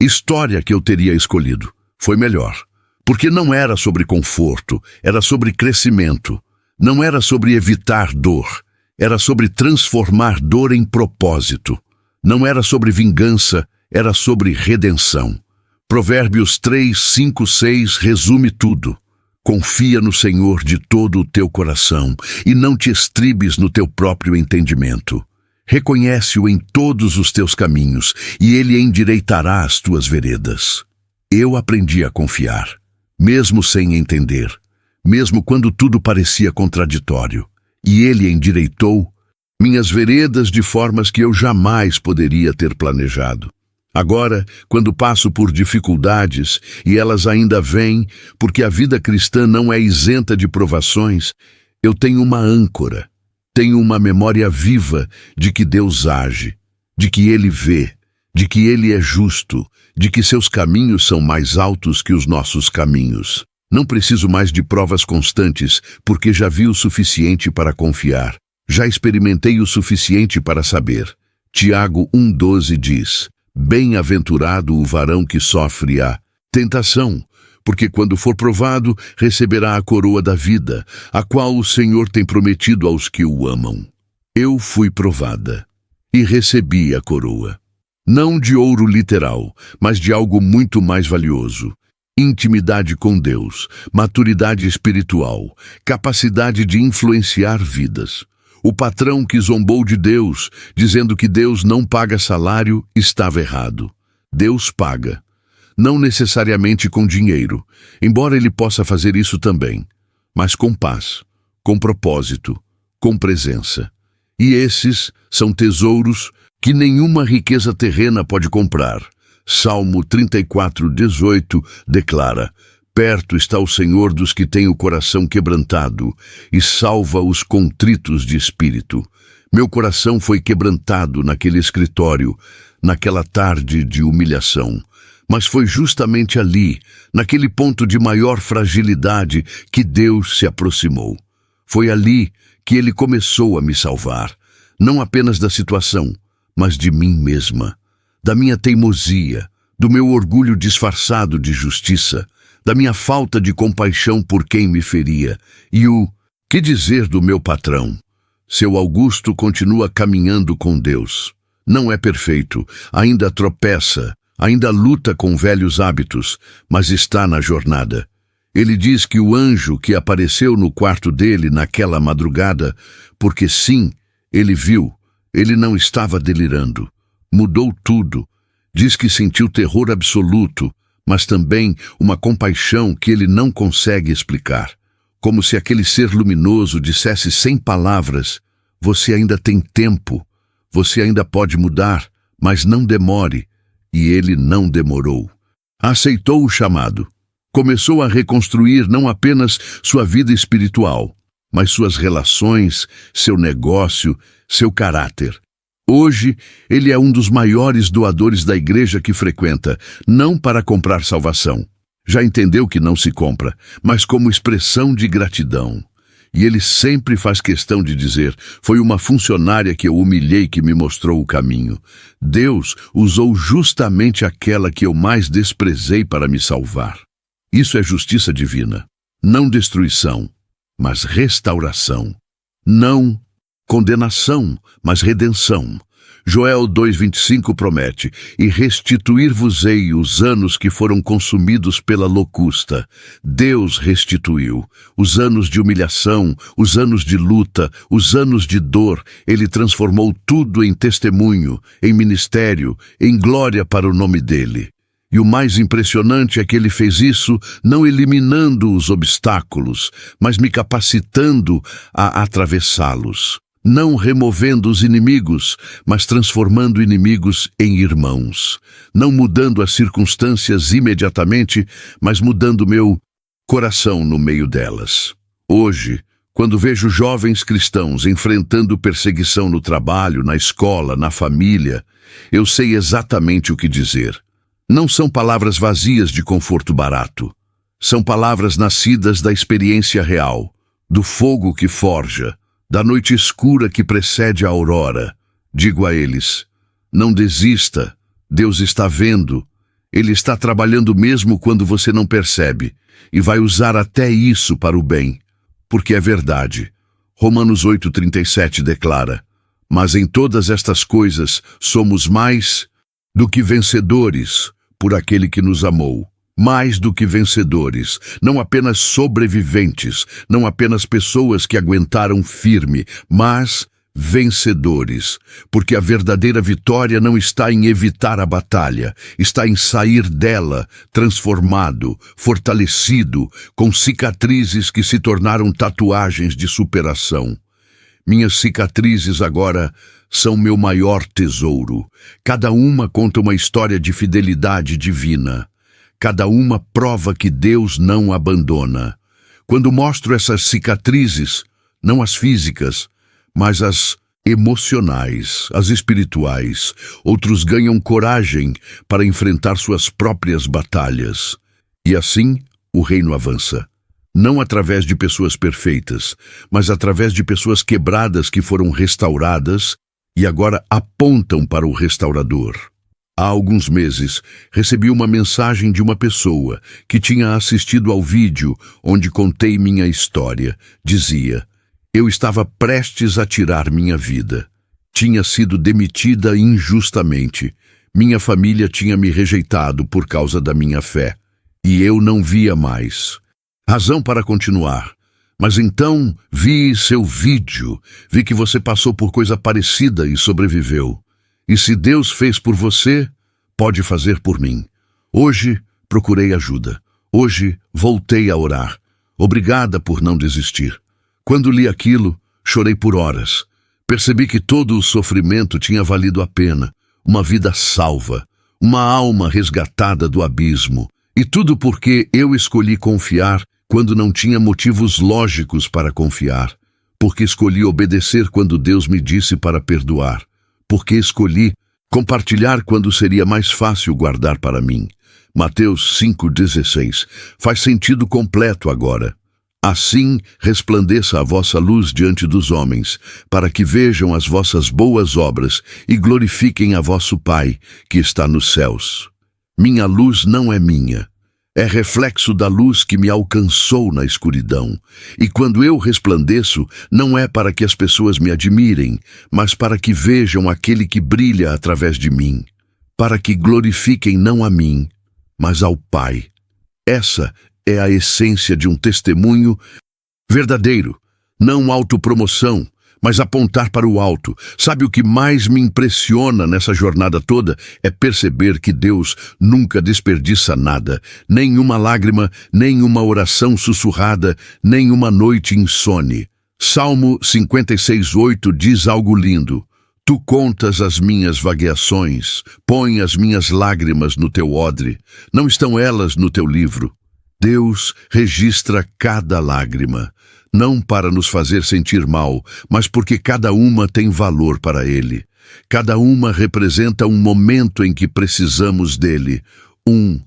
história que eu teria escolhido. Foi melhor. Porque não era sobre conforto, era sobre crescimento. Não era sobre evitar dor. Era sobre transformar dor em propósito. Não era sobre vingança, era sobre redenção. Provérbios 3, 5, 6 resume tudo. Confia no Senhor de todo o teu coração e não te estribes no teu próprio entendimento. Reconhece-o em todos os teus caminhos e Ele endireitará as tuas veredas. Eu aprendi a confiar, mesmo sem entender, mesmo quando tudo parecia contraditório. E Ele endireitou minhas veredas de formas que eu jamais poderia ter planejado. Agora, quando passo por dificuldades, e elas ainda vêm, porque a vida cristã não é isenta de provações, eu tenho uma âncora, tenho uma memória viva de que Deus age, de que Ele vê, de que Ele é justo, de que seus caminhos são mais altos que os nossos caminhos. Não preciso mais de provas constantes, porque já vi o suficiente para confiar. Já experimentei o suficiente para saber. Tiago 1,12 diz: bem-aventurado o varão que sofre a tentação, porque quando for provado, receberá a coroa da vida, a qual o Senhor tem prometido aos que o amam. Eu fui provada e recebi a coroa. Não de ouro literal, mas de algo muito mais valioso. Intimidade com Deus, maturidade espiritual, capacidade de influenciar vidas. O patrão que zombou de Deus, dizendo que Deus não paga salário, estava errado. Deus paga. Não necessariamente com dinheiro, embora ele possa fazer isso também, mas com paz, com propósito, com presença. E esses são tesouros que nenhuma riqueza terrena pode comprar. Salmo 34:18 declara: perto está o Senhor dos que têm o coração quebrantado e salva os contritos de espírito. Meu coração foi quebrantado naquele escritório, naquela tarde de humilhação. Mas foi justamente ali, naquele ponto de maior fragilidade, que Deus se aproximou. Foi ali que Ele começou a me salvar, não apenas da situação, mas de mim mesma, da minha teimosia, do meu orgulho disfarçado de justiça, da minha falta de compaixão por quem me feria. E que dizer do meu patrão? Seu Augusto continua caminhando com Deus. Não é perfeito, ainda tropeça, ainda luta com velhos hábitos, mas está na jornada. Ele diz que o anjo que apareceu no quarto dele naquela madrugada, porque sim, ele viu, ele não estava delirando. Mudou tudo. Diz que sentiu terror absoluto, mas também uma compaixão que ele não consegue explicar. Como se aquele ser luminoso dissesse sem palavras: você ainda tem tempo, você ainda pode mudar, mas não demore. E ele não demorou. Aceitou o chamado. Começou a reconstruir não apenas sua vida espiritual, mas suas relações, seu negócio, seu caráter. Hoje, ele é um dos maiores doadores da igreja que frequenta, não para comprar salvação. Já entendeu que não se compra, mas como expressão de gratidão. E ele sempre faz questão de dizer: foi uma funcionária que eu humilhei que me mostrou o caminho. Deus usou justamente aquela que eu mais desprezei para me salvar. Isso é justiça divina. Não destruição, mas restauração. Não condenação, mas redenção. Joel 2:25 promete: e restituir-vos-ei os anos que foram consumidos pela locusta. Deus restituiu. Os anos de humilhação, os anos de luta, os anos de dor, Ele transformou tudo em testemunho, em ministério, em glória para o nome dEle. E o mais impressionante é que Ele fez isso não eliminando os obstáculos, mas me capacitando a atravessá-los. Não removendo os inimigos, mas transformando inimigos em irmãos. Não mudando as circunstâncias imediatamente, mas mudando meu coração no meio delas. Hoje, quando vejo jovens cristãos enfrentando perseguição no trabalho, na escola, na família, eu sei exatamente o que dizer. Não são palavras vazias de conforto barato. São palavras nascidas da experiência real, do fogo que forja, da noite escura que precede a aurora. Digo a eles: não desista, Deus está vendo. Ele está trabalhando mesmo quando você não percebe, e vai usar até isso para o bem, porque é verdade. Romanos 8:37 declara: mas em todas estas coisas somos mais do que vencedores por aquele que nos amou. Mais do que vencedores, não apenas sobreviventes, não apenas pessoas que aguentaram firme, mas vencedores, porque a verdadeira vitória não está em evitar a batalha, está em sair dela transformado, fortalecido, com cicatrizes que se tornaram tatuagens de superação. Minhas cicatrizes agora são meu maior tesouro. Cada uma conta uma história de fidelidade divina. Cada uma prova que Deus não abandona. Quando mostro essas cicatrizes, não as físicas, mas as emocionais, as espirituais, outros ganham coragem para enfrentar suas próprias batalhas. E assim, o reino avança. Não através de pessoas perfeitas, mas através de pessoas quebradas que foram restauradas e agora apontam para o restaurador. Há alguns meses, recebi uma mensagem de uma pessoa que tinha assistido ao vídeo onde contei minha história. Dizia: eu estava prestes a tirar minha vida. Tinha sido demitida injustamente. Minha família tinha me rejeitado por causa da minha fé. E eu não via mais razão para continuar. Mas então vi seu vídeo, vi que você passou por coisa parecida e sobreviveu. E se Deus fez por você, pode fazer por mim. Hoje procurei ajuda. Hoje voltei a orar. Obrigada por não desistir. Quando li aquilo, chorei por horas. Percebi que todo o sofrimento tinha valido a pena. Uma vida salva, uma alma resgatada do abismo. E tudo porque eu escolhi confiar quando não tinha motivos lógicos para confiar. Porque escolhi obedecer quando Deus me disse para perdoar. Porque escolhi compartilhar quando seria mais fácil guardar para mim. Mateus 5,16. Faz sentido completo agora. Assim resplandeça a vossa luz diante dos homens, para que vejam as vossas boas obras e glorifiquem a vosso Pai, que está nos céus. Minha luz não é minha. É reflexo da luz que me alcançou na escuridão. E quando eu resplandeço, não é para que as pessoas me admirem, mas para que vejam aquele que brilha através de mim. Para que glorifiquem não a mim, mas ao Pai. Essa é a essência de um testemunho verdadeiro. Não autopromoção, mas apontar para o alto. Sabe o que mais me impressiona nessa jornada toda? É perceber que Deus nunca desperdiça nada. Nenhuma lágrima, nenhuma oração sussurrada, nenhuma noite insone. Salmo 56,8 diz algo lindo. Tu contas as minhas vagueações, põe as minhas lágrimas no teu odre. Não estão elas no teu livro? Deus registra cada lágrima. Não para nos fazer sentir mal, mas porque cada uma tem valor para Ele. Cada uma representa um momento em que precisamos dele. Um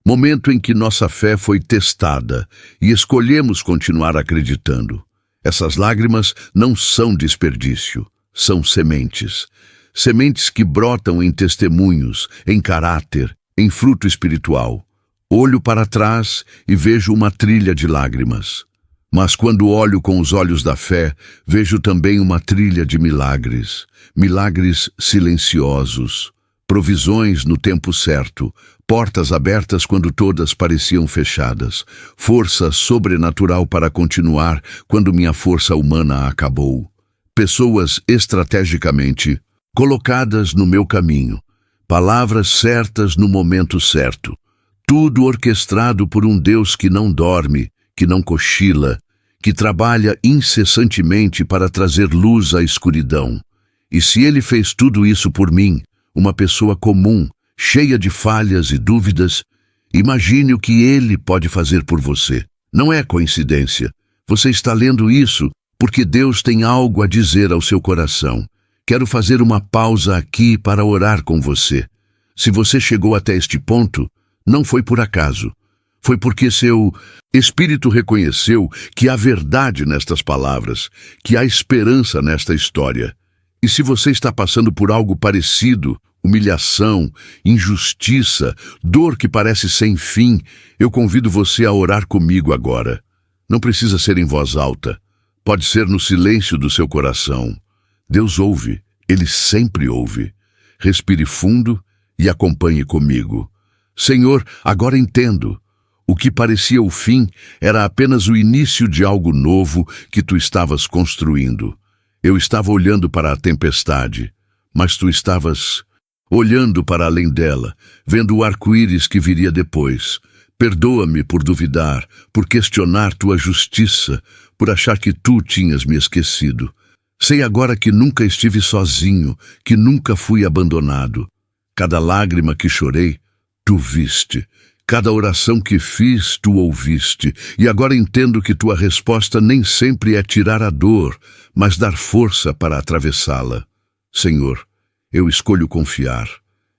momento em que nossa fé foi testada e escolhemos continuar acreditando. Essas lágrimas não são desperdício, são sementes. Sementes que brotam em testemunhos, em caráter, em fruto espiritual. Olho para trás e vejo uma trilha de lágrimas. Mas quando olho com os olhos da fé, vejo também uma trilha de milagres. Milagres silenciosos. Provisões no tempo certo. Portas abertas quando todas pareciam fechadas. Força sobrenatural para continuar quando minha força humana acabou. Pessoas estrategicamente colocadas no meu caminho. Palavras certas no momento certo. Tudo orquestrado por um Deus que não dorme, que não cochila, que trabalha incessantemente para trazer luz à escuridão. E se Ele fez tudo isso por mim, uma pessoa comum, cheia de falhas e dúvidas, imagine o que Ele pode fazer por você. Não é coincidência. Você está lendo isso porque Deus tem algo a dizer ao seu coração. Quero fazer uma pausa aqui para orar com você. Se você chegou até este ponto, não foi por acaso. Foi porque seu espírito reconheceu que há verdade nestas palavras, que há esperança nesta história. E se você está passando por algo parecido, humilhação, injustiça, dor que parece sem fim, eu convido você a orar comigo agora. Não precisa ser em voz alta. Pode ser no silêncio do seu coração. Deus ouve, Ele sempre ouve. Respire fundo e acompanhe comigo. Senhor, agora entendo. O que parecia o fim era apenas o início de algo novo que tu estavas construindo. Eu estava olhando para a tempestade, mas tu estavas olhando para além dela, vendo o arco-íris que viria depois. Perdoa-me por duvidar, por questionar tua justiça, por achar que tu tinhas me esquecido. Sei agora que nunca estive sozinho, que nunca fui abandonado. Cada lágrima que chorei, tu viste. Cada oração que fiz, tu ouviste. E agora entendo que tua resposta nem sempre é tirar a dor, mas dar força para atravessá-la. Senhor, eu escolho confiar.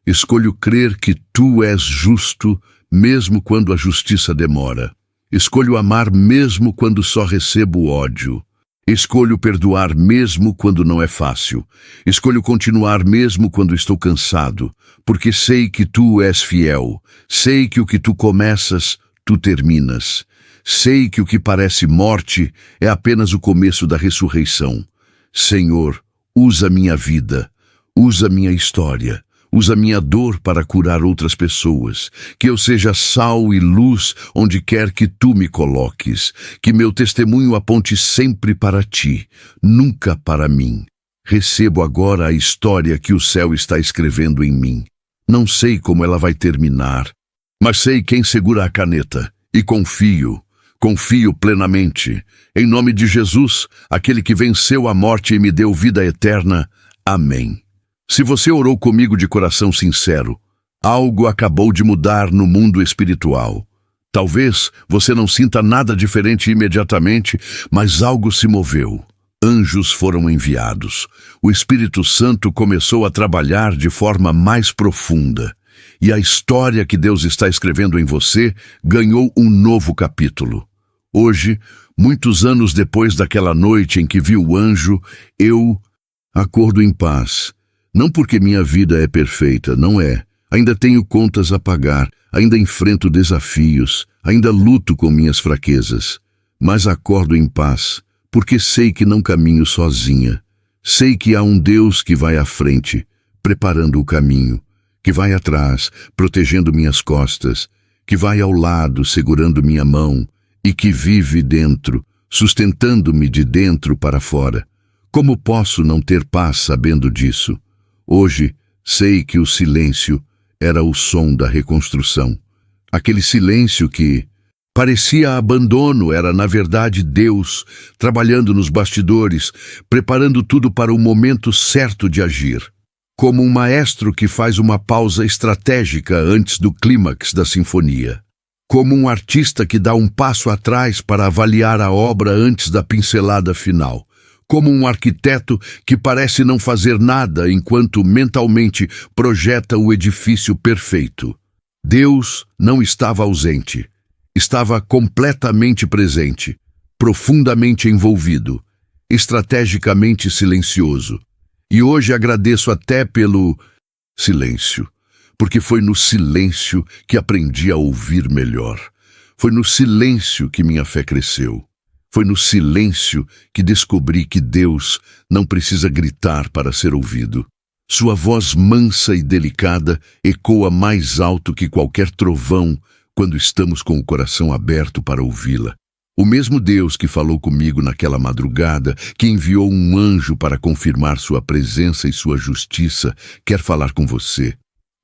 Escolho crer que tu és justo, mesmo quando a justiça demora. Escolho amar mesmo quando só recebo ódio. Escolho perdoar mesmo quando não é fácil. Escolho continuar mesmo quando estou cansado, porque sei que tu és fiel. Sei que o que tu começas, tu terminas. Sei que o que parece morte é apenas o começo da ressurreição. Senhor, usa minha vida, usa minha história, Usa minha dor para curar outras pessoas. Que eu seja sal e luz onde quer que tu me coloques. Que meu testemunho aponte sempre para ti, nunca para mim. Recebo agora a história que o céu está escrevendo em mim. Não sei como ela vai terminar, mas sei quem segura a caneta. E confio plenamente. Em nome de Jesus, aquele que venceu a morte e me deu vida eterna. Amém. Se você orou comigo de coração sincero, algo acabou de mudar no mundo espiritual. Talvez você não sinta nada diferente imediatamente, mas algo se moveu. Anjos foram enviados. O Espírito Santo começou a trabalhar de forma mais profunda. E a história que Deus está escrevendo em você ganhou um novo capítulo. Hoje, muitos anos depois daquela noite em que vi o anjo, eu acordo em paz. Não porque minha vida é perfeita, não é. Ainda tenho contas a pagar, ainda enfrento desafios, ainda luto com minhas fraquezas. Mas acordo em paz, porque sei que não caminho sozinha. Sei que há um Deus que vai à frente, preparando o caminho, que vai atrás, protegendo minhas costas, que vai ao lado, segurando minha mão, e que vive dentro, sustentando-me de dentro para fora. Como posso não ter paz sabendo disso? Hoje, sei que o silêncio era o som da reconstrução. Aquele silêncio que parecia abandono era, na verdade, Deus trabalhando nos bastidores, preparando tudo para o momento certo de agir. Como um maestro que faz uma pausa estratégica antes do clímax da sinfonia. Como um artista que dá um passo atrás para avaliar a obra antes da pincelada final. Como um arquiteto que parece não fazer nada enquanto mentalmente projeta o edifício perfeito. Deus não estava ausente. Estava completamente presente, profundamente envolvido, estrategicamente silencioso. E hoje agradeço até pelo silêncio, porque foi no silêncio que aprendi a ouvir melhor. Foi no silêncio que minha fé cresceu. Foi no silêncio que descobri que Deus não precisa gritar para ser ouvido. Sua voz mansa e delicada ecoa mais alto que qualquer trovão quando estamos com o coração aberto para ouvi-la. O mesmo Deus que falou comigo naquela madrugada, que enviou um anjo para confirmar sua presença e sua justiça, quer falar com você.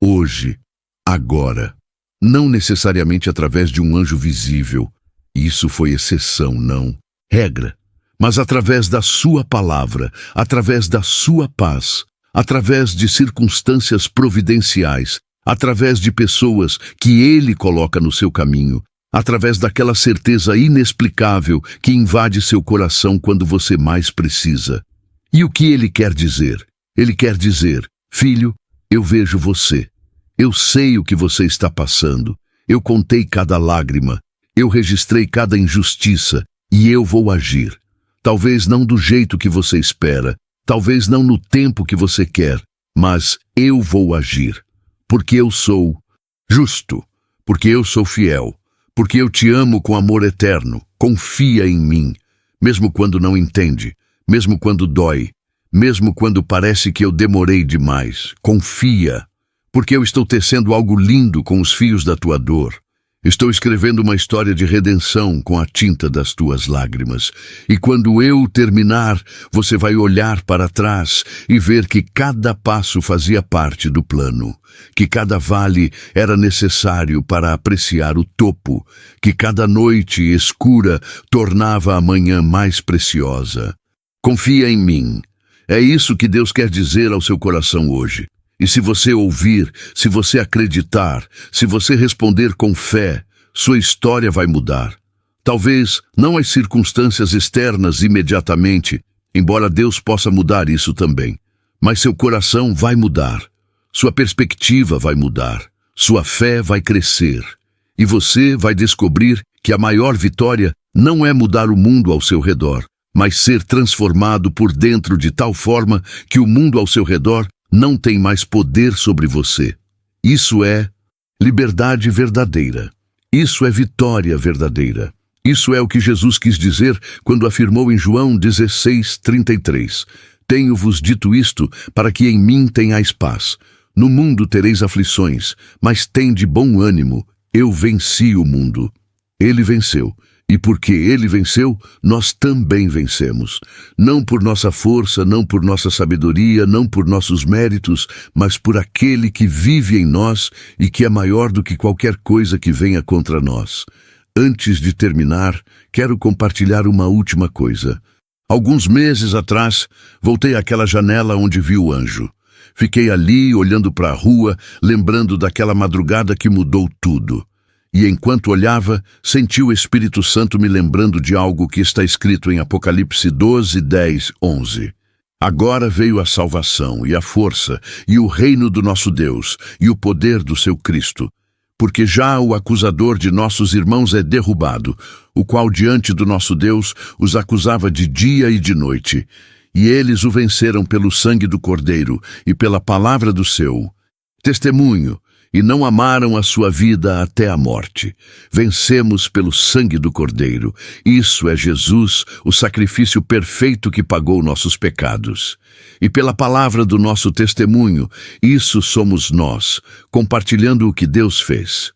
Hoje, agora. Não necessariamente através de um anjo visível. Isso foi exceção, não regra. Mas através da sua palavra, através da sua paz, através de circunstâncias providenciais, através de pessoas que Ele coloca no seu caminho, através daquela certeza inexplicável que invade seu coração quando você mais precisa. E o que Ele quer dizer? Ele quer dizer, filho, eu vejo você. Eu sei o que você está passando. Eu contei cada lágrima. Eu registrei cada injustiça. E eu vou agir. Talvez não do jeito que você espera. Talvez não no tempo que você quer. Mas eu vou agir. Porque eu sou justo. Porque eu sou fiel. Porque eu te amo com amor eterno. Confia em mim. Mesmo quando não entende. Mesmo quando dói. Mesmo quando parece que eu demorei demais. Confia. Porque eu estou tecendo algo lindo com os fios da tua dor. Estou escrevendo uma história de redenção com a tinta das tuas lágrimas. E quando eu terminar, você vai olhar para trás e ver que cada passo fazia parte do plano. Que cada vale era necessário para apreciar o topo. Que cada noite escura tornava a manhã mais preciosa. Confia em mim. É isso que Deus quer dizer ao seu coração hoje. E se você ouvir, se você acreditar, se você responder com fé, sua história vai mudar. Talvez não as circunstâncias externas imediatamente, embora Deus possa mudar isso também. Mas seu coração vai mudar. Sua perspectiva vai mudar. Sua fé vai crescer. E você vai descobrir que a maior vitória não é mudar o mundo ao seu redor, mas ser transformado por dentro de tal forma que o mundo ao seu redor não tem mais poder sobre você. Isso é liberdade verdadeira. Isso é vitória verdadeira. Isso é o que Jesus quis dizer quando afirmou em João 16:33. Tenho-vos dito isto para que em mim tenhais paz. No mundo tereis aflições, mas tende bom ânimo, eu venci o mundo. Ele venceu, e porque ele venceu, nós também vencemos. Não por nossa força, não por nossa sabedoria, não por nossos méritos, mas por aquele que vive em nós e que é maior do que qualquer coisa que venha contra nós. Antes de terminar, quero compartilhar uma última coisa. Alguns meses atrás, voltei àquela janela onde vi o anjo. Fiquei ali, olhando para a rua, lembrando daquela madrugada que mudou tudo. E enquanto olhava, senti o Espírito Santo me lembrando de algo que está escrito em Apocalipse 12, 10, 11. Agora veio a salvação e a força e o reino do nosso Deus e o poder do seu Cristo. Porque já o acusador de nossos irmãos é derrubado, o qual diante do nosso Deus os acusava de dia e de noite. E eles o venceram pelo sangue do Cordeiro e pela palavra do seu testemunho, e não amaram a sua vida até a morte. Vencemos pelo sangue do Cordeiro. Isso é Jesus, o sacrifício perfeito que pagou nossos pecados. E pela palavra do nosso testemunho, isso somos nós, compartilhando o que Deus fez.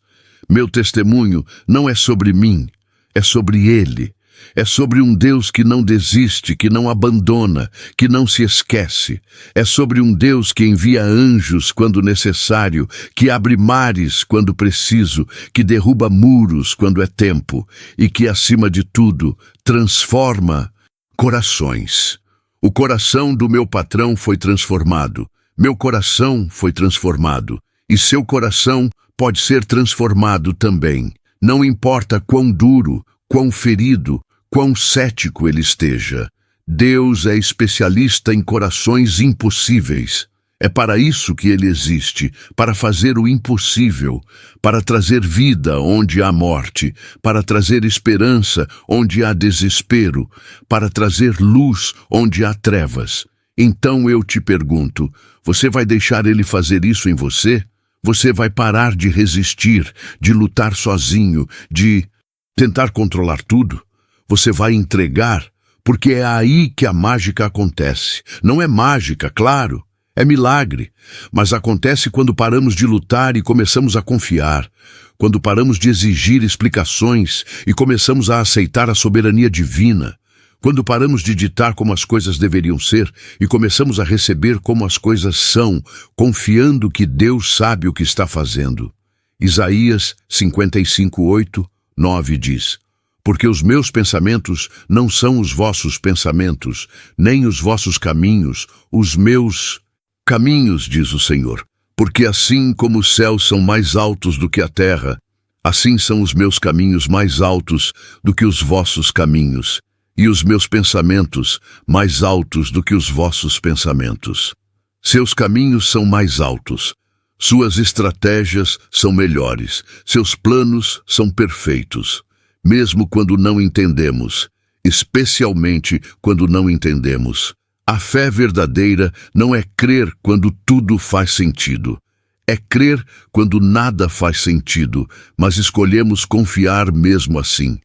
Meu testemunho não é sobre mim, é sobre Ele. É sobre um Deus que não desiste, que não abandona, que não se esquece. É sobre um Deus que envia anjos quando necessário, que abre mares quando preciso, que derruba muros quando é tempo e que, acima de tudo, transforma corações. O coração do meu patrão foi transformado. Meu coração foi transformado. E seu coração pode ser transformado também. Não importa quão duro, quão ferido, quão cético ele esteja. Deus é especialista em corações impossíveis. É para isso que ele existe, para fazer o impossível, para trazer vida onde há morte, para trazer esperança onde há desespero, para trazer luz onde há trevas. Então eu te pergunto, você vai deixar ele fazer isso em você? Você vai parar de resistir, de lutar sozinho, de tentar controlar tudo? Você vai entregar, porque é aí que a mágica acontece. Não é mágica, claro, é milagre, mas acontece quando paramos de lutar e começamos a confiar, quando paramos de exigir explicações e começamos a aceitar a soberania divina, quando paramos de ditar como as coisas deveriam ser e começamos a receber como as coisas são, confiando que Deus sabe o que está fazendo. Isaías 55, 8, 9 diz: porque os meus pensamentos não são os vossos pensamentos, nem os vossos caminhos, os meus caminhos, diz o Senhor. Porque assim como os céus são mais altos do que a terra, assim são os meus caminhos mais altos do que os vossos caminhos, e os meus pensamentos mais altos do que os vossos pensamentos. Seus caminhos são mais altos, suas estratégias são melhores, seus planos são perfeitos. Mesmo quando não entendemos, especialmente quando não entendemos. A fé verdadeira não é crer quando tudo faz sentido. É crer quando nada faz sentido, mas escolhemos confiar mesmo assim.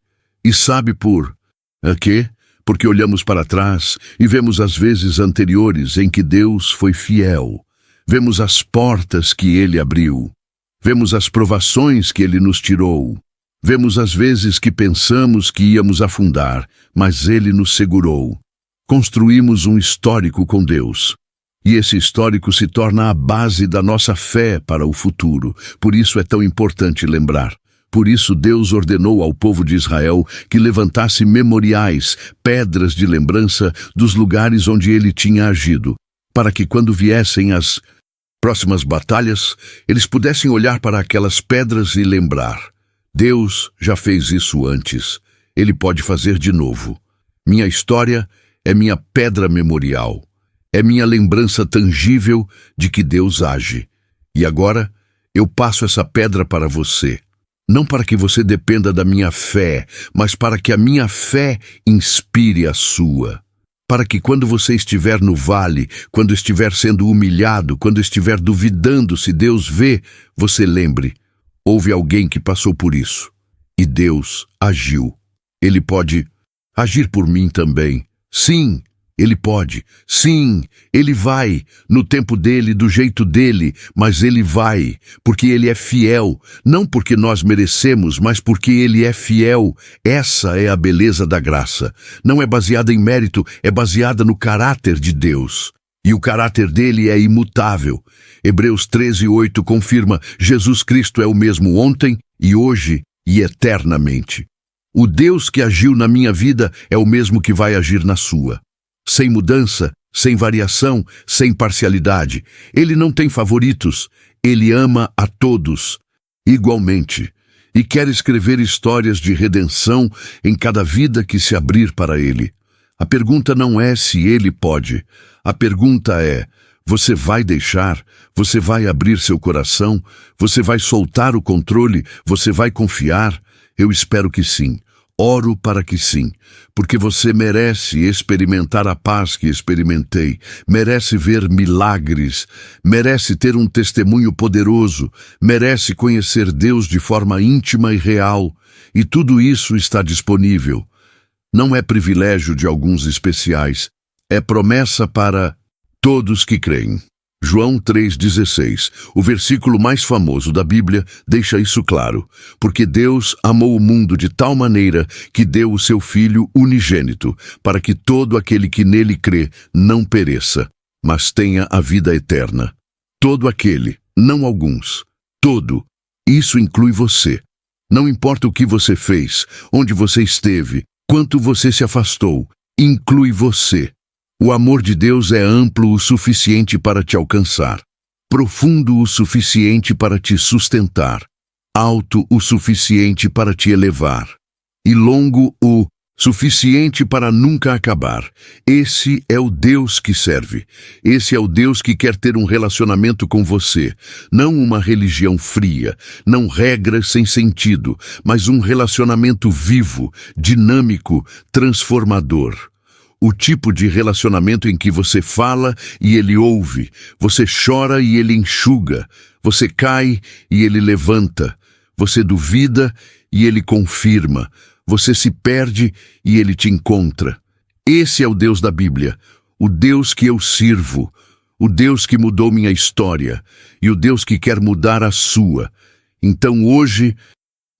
E sabe por quê? Porque olhamos para trás e vemos as vezes anteriores em que Deus foi fiel. Vemos as portas que Ele abriu. Vemos as provações que Ele nos tirou. Vemos as vezes que pensamos que íamos afundar, mas Ele nos segurou. Construímos um histórico com Deus. E esse histórico se torna a base da nossa fé para o futuro. Por isso é tão importante lembrar. Por isso Deus ordenou ao povo de Israel que levantasse memoriais, pedras de lembrança dos lugares onde Ele tinha agido, para que quando viessem as próximas batalhas, eles pudessem olhar para aquelas pedras e lembrar. Deus já fez isso antes. Ele pode fazer de novo. Minha história é minha pedra memorial. É minha lembrança tangível de que Deus age. E agora, eu passo essa pedra para você. Não para que você dependa da minha fé, mas para que a minha fé inspire a sua. Para que quando você estiver no vale, quando estiver sendo humilhado, quando estiver duvidando se Deus vê, você lembre. Houve alguém que passou por isso, e Deus agiu. Ele pode agir por mim também. Sim, Ele pode. Sim, ele vai, no tempo dele, do jeito dele, mas ele vai, porque ele é fiel, não porque nós merecemos, mas porque ele é fiel. Essa é a beleza da graça. Não é baseada em mérito, é baseada no caráter de Deus. E o caráter dele é imutável. Hebreus 13:8 confirma: Jesus Cristo é o mesmo ontem e hoje e eternamente. O Deus que agiu na minha vida é o mesmo que vai agir na sua. Sem mudança, sem variação, sem parcialidade. Ele não tem favoritos. Ele ama a todos igualmente e quer escrever histórias de redenção em cada vida que se abrir para ele. A pergunta não é se ele pode. A pergunta é: você vai deixar? Você vai abrir seu coração? Você vai soltar o controle? Você vai confiar? Eu espero que sim. Oro para que sim, porque você merece experimentar a paz que experimentei, merece ver milagres, merece ter um testemunho poderoso, merece conhecer Deus de forma íntima e real, e tudo isso está disponível. Não é privilégio de alguns especiais, é promessa para todos que creem. João 3,16, o versículo mais famoso da Bíblia, deixa isso claro. Porque Deus amou o mundo de tal maneira que deu o seu Filho unigênito, para que todo aquele que nele crê não pereça, mas tenha a vida eterna. Todo aquele, não alguns. Todo. Isso inclui você. Não importa o que você fez, onde você esteve, quanto você se afastou, inclui você. O amor de Deus é amplo o suficiente para te alcançar, profundo o suficiente para te sustentar, alto o suficiente para te elevar, e longo o suficiente para nunca acabar. Esse é o Deus que serve. Esse é o Deus que quer ter um relacionamento com você. Não uma religião fria, não regras sem sentido, mas um relacionamento vivo, dinâmico, transformador. O tipo de relacionamento em que você fala e ele ouve, você chora e ele enxuga, você cai e ele levanta, você duvida e ele confirma, você se perde e ele te encontra. Esse é o Deus da Bíblia, o Deus que eu sirvo, o Deus que mudou minha história e o Deus que quer mudar a sua. Então hoje,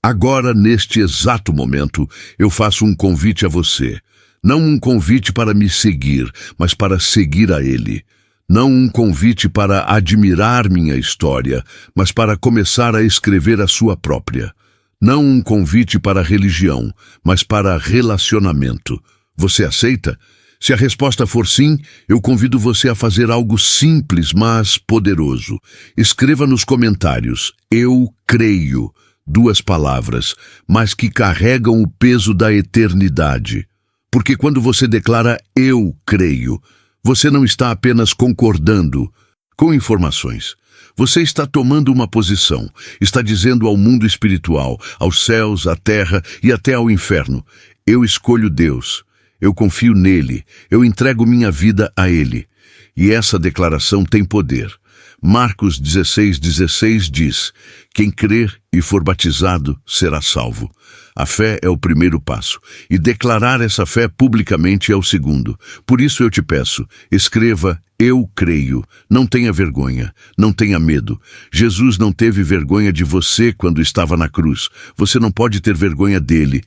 agora neste exato momento, eu faço um convite a você. Não um convite para me seguir, mas para seguir a Ele. Não um convite para admirar minha história, mas para começar a escrever a sua própria. Não um convite para religião, mas para relacionamento. Você aceita? Se a resposta for sim, eu convido você a fazer algo simples, mas poderoso. Escreva nos comentários: eu creio. 2 palavras, mas que carregam o peso da eternidade. Porque quando você declara eu creio, você não está apenas concordando com informações. Você está tomando uma posição, está dizendo ao mundo espiritual, aos céus, à terra e até ao inferno: eu escolho Deus, eu confio nele, eu entrego minha vida a ele. E essa declaração tem poder. Marcos 16:16 diz: quem crer e for batizado será salvo. A fé é o primeiro passo, e declarar essa fé publicamente é o segundo. Por isso eu te peço, escreva eu creio. Não tenha vergonha, não tenha medo. Jesus não teve vergonha de você quando estava na cruz. Você não pode ter vergonha dele.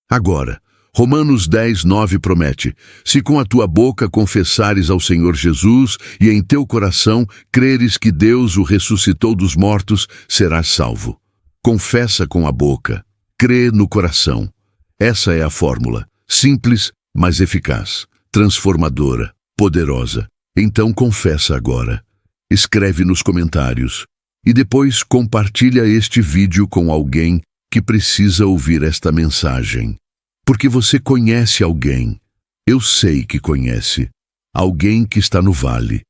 Agora, Romanos 10:9 promete: se com a tua boca confessares ao Senhor Jesus e em teu coração creres que Deus o ressuscitou dos mortos, serás salvo. Confessa com a boca, crê no coração. Essa é a fórmula, simples, mas eficaz, transformadora, poderosa. Então confessa agora. Escreve nos comentários e depois compartilha este vídeo com alguém que precisa ouvir esta mensagem. Porque você conhece alguém, eu sei que conhece, alguém que está no vale,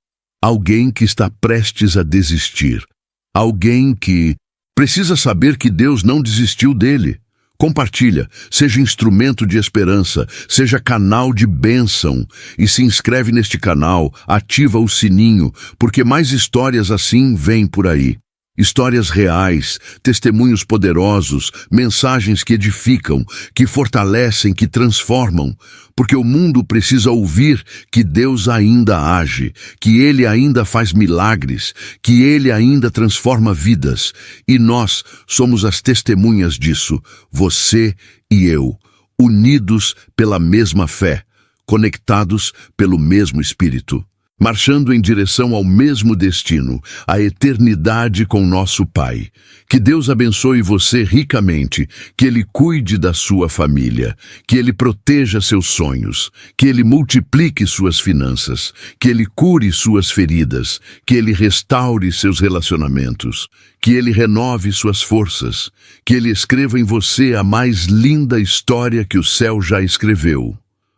alguém que está prestes a desistir, alguém que precisa saber que Deus não desistiu dele. Compartilha, seja instrumento de esperança, seja canal de bênção e se inscreve neste canal, ativa o sininho, porque mais histórias assim vêm por aí. Histórias reais, testemunhos poderosos, mensagens que edificam, que fortalecem, que transformam, porque o mundo precisa ouvir que Deus ainda age, que Ele ainda faz milagres, que Ele ainda transforma vidas. E nós somos as testemunhas disso, você e eu, unidos pela mesma fé, conectados pelo mesmo Espírito, marchando em direção ao mesmo destino, a eternidade com nosso Pai. Que Deus abençoe você ricamente, que Ele cuide da sua família, que Ele proteja seus sonhos, que Ele multiplique suas finanças, que Ele cure suas feridas, que Ele restaure seus relacionamentos, que Ele renove suas forças, que Ele escreva em você a mais linda história que o céu já escreveu.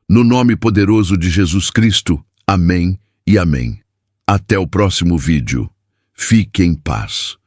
No nome poderoso de Jesus Cristo, amém e amém. Até o próximo vídeo. Fique em paz.